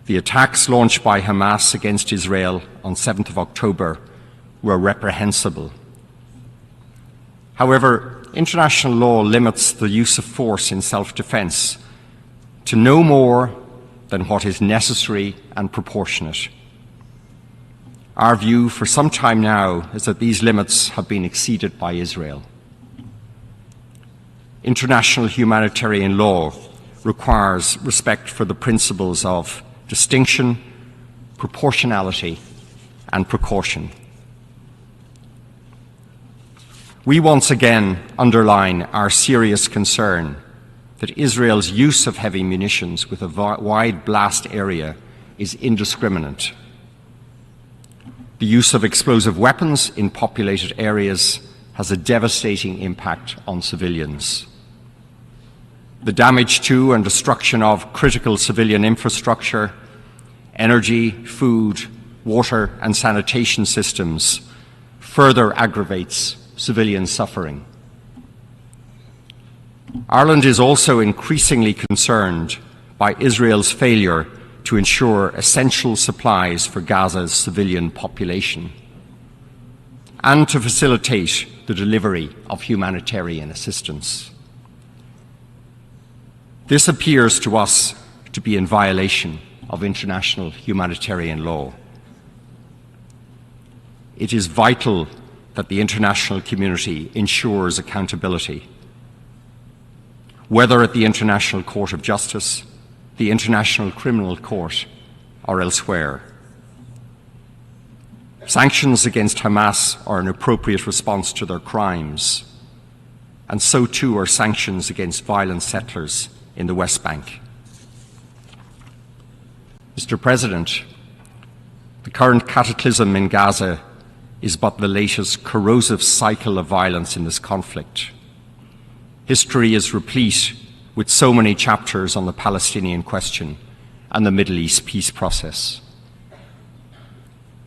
The attacks launched by Hamas against Israel on 7th of October were reprehensible. However, international law limits the use of force in self-defense to no more than what is necessary and proportionate. Our view for some time now is that these limits have been exceeded by Israel. International humanitarian law requires respect for the principles of distinction, proportionality, and precaution. We once again underline our serious concern that Israel's use of heavy munitions with a wide blast area is indiscriminate. The use of explosive weapons in populated areas has a devastating impact on civilians. The damage to and destruction of critical civilian infrastructure, energy, food, water, and sanitation systems further aggravates civilian suffering. Ireland is also increasingly concerned by Israel's failure to ensure essential supplies for Gaza's civilian population and to facilitate the delivery of humanitarian assistance. This appears to us to be in violation of international humanitarian law. It is vital that the international community ensures accountability, whether at the International Court of Justice, the International Criminal Court, or elsewhere. Sanctions against Hamas are an appropriate response to their crimes, and so too are sanctions against violent settlers in the West Bank. Mr. President, the current cataclysm in Gaza is but the latest corrosive cycle of violence in this conflict. History is replete with so many chapters on the Palestinian question and the Middle East peace process.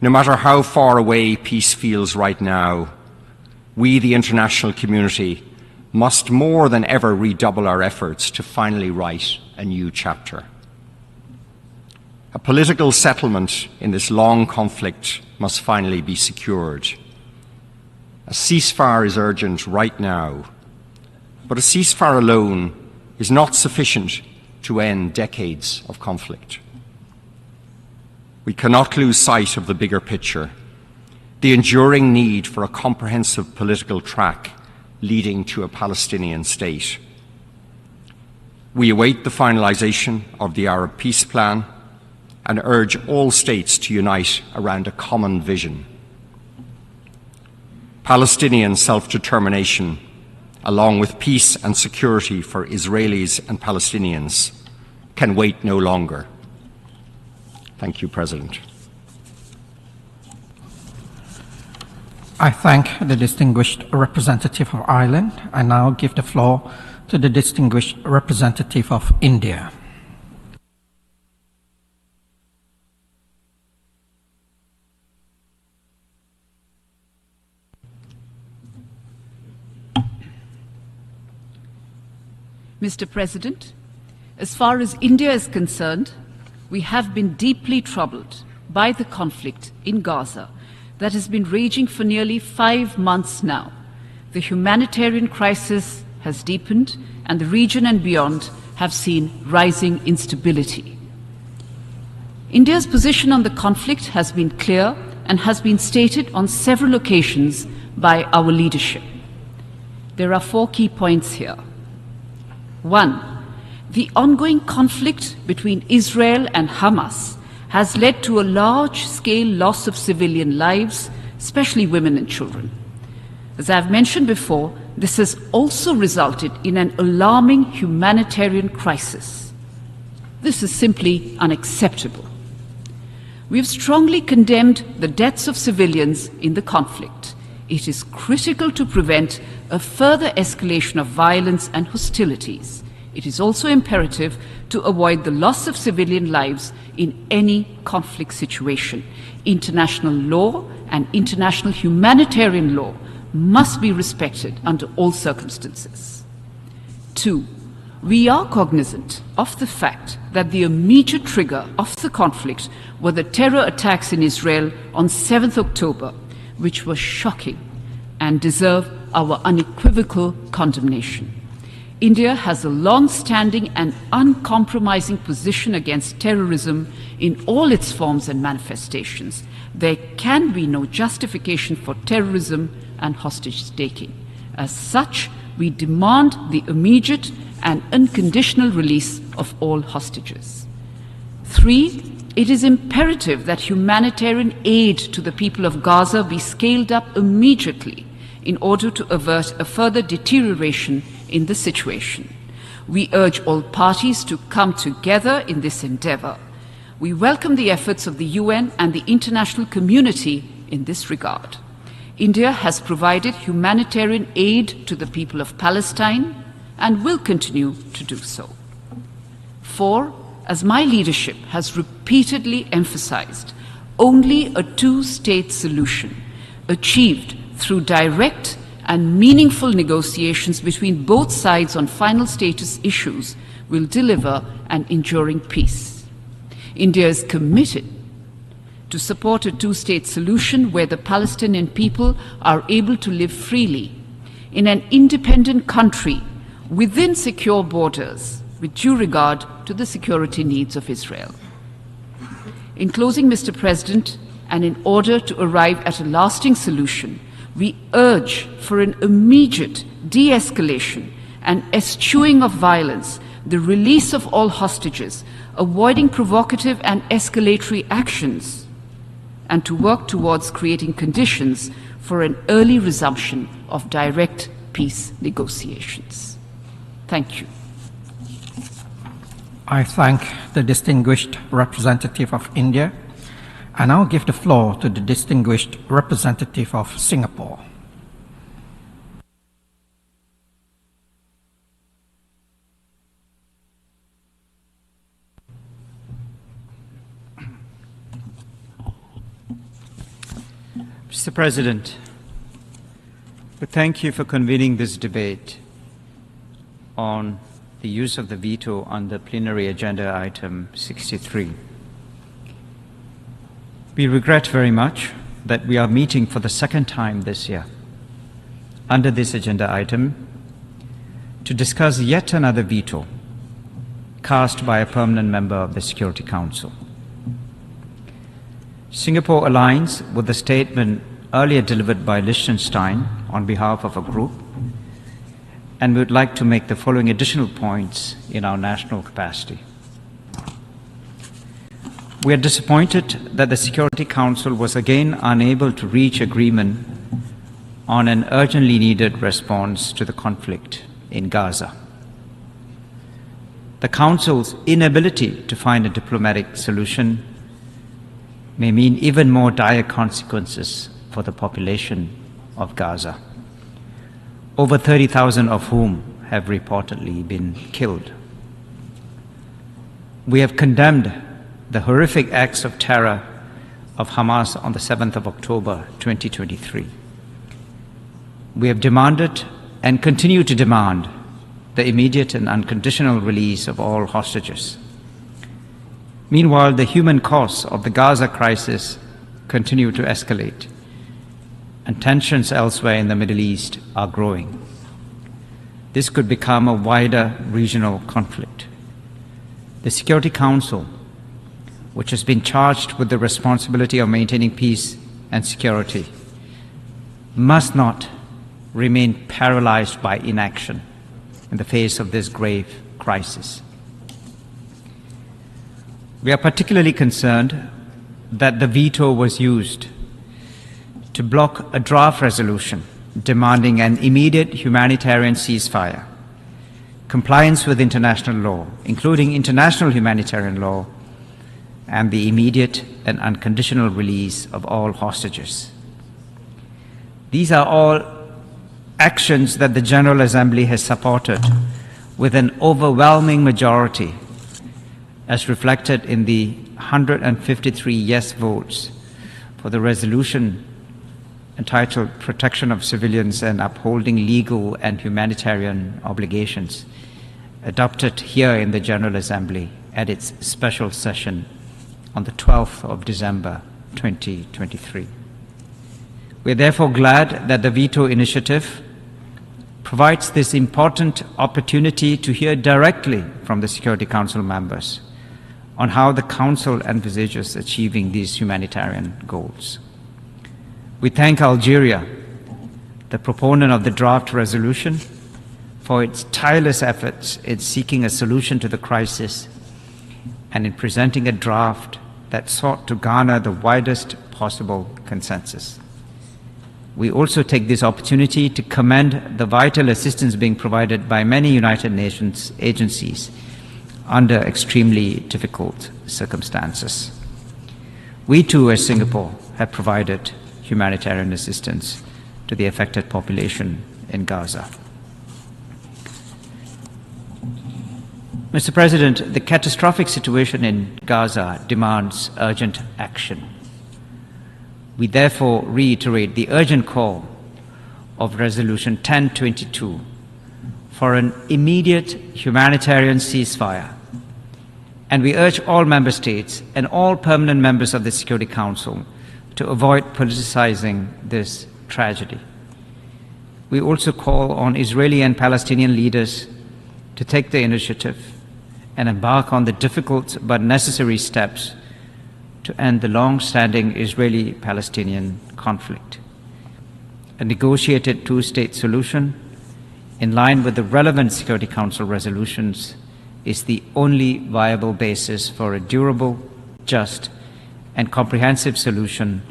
No matter how far away peace feels right now, we, the international community, must more than ever redouble our efforts to finally write a new chapter. A political settlement in this long conflict must finally be secured. A ceasefire is urgent right now, but a ceasefire alone is not sufficient to end decades of conflict. We cannot lose sight of the bigger picture, the enduring need for a comprehensive political track leading to a Palestinian state. We await the finalization of the Arab peace plan and urge all states to unite around a common vision. Palestinian self-determination, along with peace and security for Israelis and Palestinians, can wait no longer. Thank you, President. I thank the distinguished representative of Ireland. I now give the floor to the distinguished representative of India. Mr. President, as far as India is concerned, we have been deeply troubled by the conflict in Gaza that has been raging for nearly 5 months now. The humanitarian crisis has deepened, and the region and beyond have seen rising instability. India's position on the conflict has been clear and has been stated on several occasions by our leadership. There are 4 key points here. 1. The ongoing conflict between Israel and Hamas has led to a large-scale loss of civilian lives, especially women and children. As I've mentioned before, this has also resulted in an alarming humanitarian crisis. This is simply unacceptable. We have strongly condemned the deaths of civilians in the conflict. It is critical to prevent a further escalation of violence and hostilities. It is also imperative to avoid the loss of civilian lives in any conflict situation. International law and international humanitarian law must be respected under all circumstances. 2. We are cognizant of the fact that the immediate trigger of the conflict were the terror attacks in Israel on 7th October, which were shocking and deserve our unequivocal condemnation. India has a long-standing and uncompromising position against terrorism in all its forms and manifestations. There can be no justification for terrorism and hostage-taking. As such, we demand the immediate and unconditional release of all hostages. 3, it is imperative that humanitarian aid to the people of Gaza be scaled up immediately in order to avert a further deterioration in the situation. We urge all parties to come together in this endeavor. We welcome the efforts of the UN and the international community in this regard. India has provided humanitarian aid to the people of Palestine and will continue to do so. 4, as my leadership has repeatedly emphasized, only a two-state solution achieved through direct and meaningful negotiations between both sides on final status issues will deliver an enduring peace. India is committed to support a two-state solution where the Palestinian people are able to live freely in an independent country within secure borders with due regard to the security needs of Israel. In closing, Mr. President, and in order to arrive at a lasting solution, we urge for an immediate de-escalation and eschewing of violence, the release of all hostages, avoiding provocative and escalatory actions, and to work towards creating conditions for an early resumption of direct peace negotiations. Thank you. I thank the distinguished representative of India. I now give the floor to the distinguished representative of Singapore. Mr. President, we thank you for convening this debate on the use of the veto under plenary agenda item 63. We regret very much that we are meeting for the second time this year under this agenda item to discuss yet another veto cast by a permanent member of the Security Council. Singapore aligns with the statement earlier delivered by Liechtenstein on behalf of a group, and we would like to make the following additional points in our national capacity. We are disappointed that the Security Council was again unable to reach agreement on an urgently needed response to the conflict in Gaza. The Council's inability to find a diplomatic solution may mean even more dire consequences for the population of Gaza, over 30,000 of whom have reportedly been killed. We have condemned the horrific acts of terror of Hamas on the 7th of October 2023. We have demanded and continue to demand the immediate and unconditional release of all hostages. Meanwhile, the human costs of the Gaza crisis continue to escalate, and tensions elsewhere in the Middle East are growing. This could become a wider regional conflict. The Security Council, which has been charged with the responsibility of maintaining peace and security, must not remain paralyzed by inaction in the face of this grave crisis. We are particularly concerned that the veto was used to block a draft resolution demanding an immediate humanitarian ceasefire, compliance with international law, including international humanitarian law, and the immediate and unconditional release of all hostages. These are all actions that the General Assembly has supported with an overwhelming majority, as reflected in the 153 yes votes for the resolution entitled Protection of Civilians and Upholding Legal and Humanitarian Obligations, adopted here in the General Assembly at its special session on the 12th of December 2023. We are therefore glad that the veto initiative provides this important opportunity to hear directly from the Security Council members on how the Council envisages achieving these humanitarian goals. We thank Algeria, the proponent of the draft resolution, for its tireless efforts in seeking a solution to the crisis and in presenting a draft that sought to garner the widest possible consensus. We also take this opportunity to commend the vital assistance being provided by many United Nations agencies under extremely difficult circumstances. We too, as Singapore, have provided humanitarian assistance to the affected population in Gaza. Mr. President, the catastrophic situation in Gaza demands urgent action. We therefore reiterate the urgent call of Resolution 1022 for an immediate humanitarian ceasefire, and we urge all member states and all permanent members of the Security Council to avoid politicizing this tragedy. We also call on Israeli and Palestinian leaders to take the initiative and embark on the difficult but necessary steps to end the long-standing Israeli-Palestinian conflict. A negotiated two-state solution, in line with the relevant Security Council resolutions, is the only viable basis for a durable, just, and comprehensive solution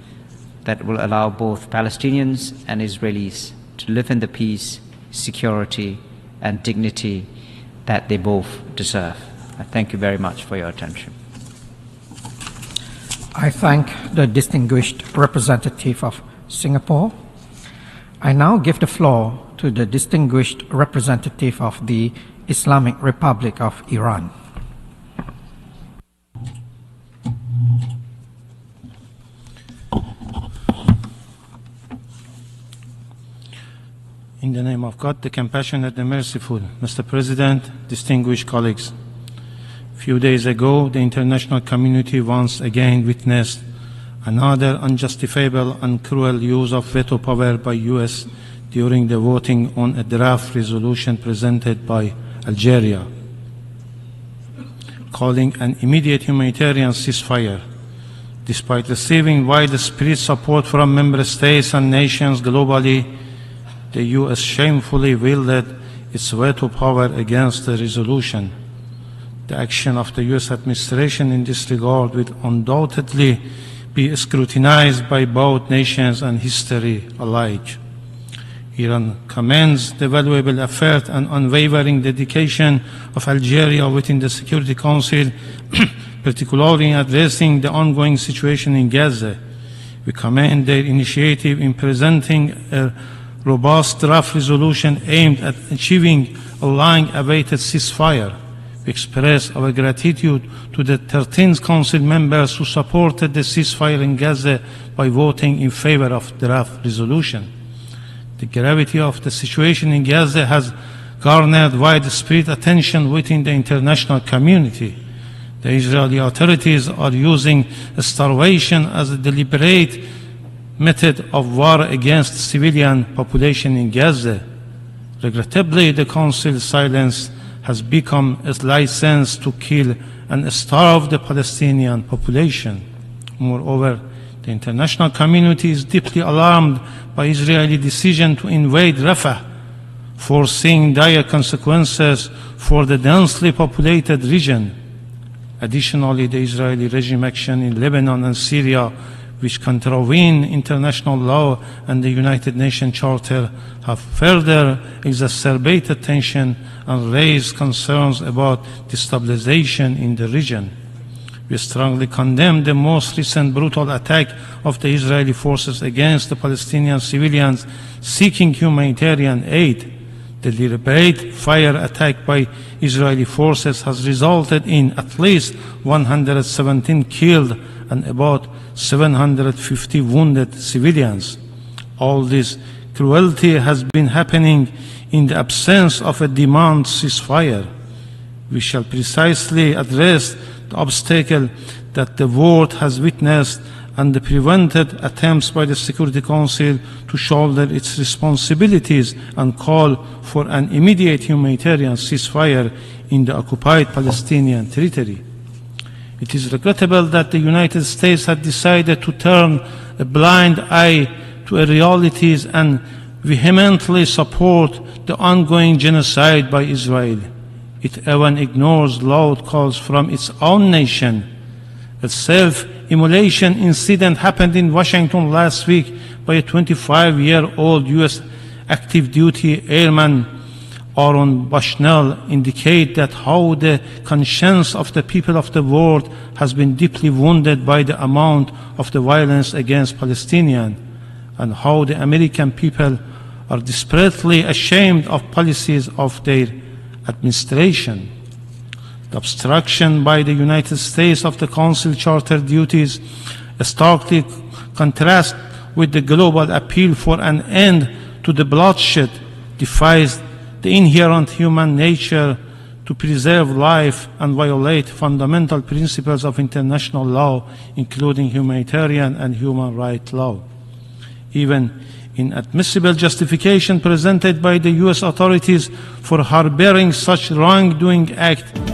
that will allow both Palestinians and Israelis to live in the peace, security, and dignity that they both deserve. I thank you very much for your attention. I thank the distinguished representative of Singapore. I now give the floor to the distinguished representative of the Islamic Republic of Iran. In the name of God, the compassionate and merciful, Mr. President, distinguished colleagues, a few days ago, the international community once again witnessed another unjustifiable and cruel use of veto power by US during the voting on a draft resolution presented by Algeria, calling an immediate humanitarian ceasefire. Despite receiving widespread support from member states and nations globally, the US shamefully wielded its veto power against the resolution. The action of the US administration in this regard will undoubtedly be scrutinized by both nations and history alike. Iran commends the valuable effort and unwavering dedication of Algeria within the Security Council, particularly in addressing the ongoing situation in Gaza. We commend their initiative in presenting a robust draft resolution aimed at achieving a long-awaited ceasefire. We express our gratitude to the 13 Council members who supported the ceasefire in Gaza by voting in favor of the draft resolution. The gravity of the situation in Gaza has garnered widespread attention within the international community. The Israeli authorities are using starvation as a deliberate method of war against the civilian population in Gaza. Regrettably, the Council's silence has become a license to kill and starve the Palestinian population. Moreover, the international community is deeply alarmed by Israeli decision to invade Rafah, foreseeing dire consequences for the densely populated region. Additionally, the Israeli regime action in Lebanon and Syria, which contravene international law and the United Nations Charter, have further exacerbated tension and raised concerns about destabilization in the region. We strongly condemn the most recent brutal attack of the Israeli forces against the Palestinian civilians seeking humanitarian aid. The deliberate fire attack by Israeli forces has resulted in at least 117 killed and about 750 wounded civilians. All this cruelty has been happening in the absence of a demand ceasefire. We shall precisely address the obstacle that the world has witnessed and the prevented attempts by the Security Council to shoulder its responsibilities and call for an immediate humanitarian ceasefire in the occupied Palestinian territory. It is regrettable that the United States had decided to turn a blind eye to realities and vehemently support the ongoing genocide by Israel. It even ignores loud calls from its own nation. A self-immolation incident happened in Washington last week by a 25-year-old U.S. active duty airman Aaron Bushnell indicate that how the conscience of the people of the world has been deeply wounded by the amount of the violence against Palestinians, and how the American people are desperately ashamed of policies of their administration. The obstruction by the United States of the Council Charter duties starkly contrasts with the global appeal for an end to the bloodshed, defies the inherent human nature to preserve life and violate fundamental principles of international law, including humanitarian and human rights law. Even inadmissible justification presented by the U.S. authorities for harboring such wrongdoing act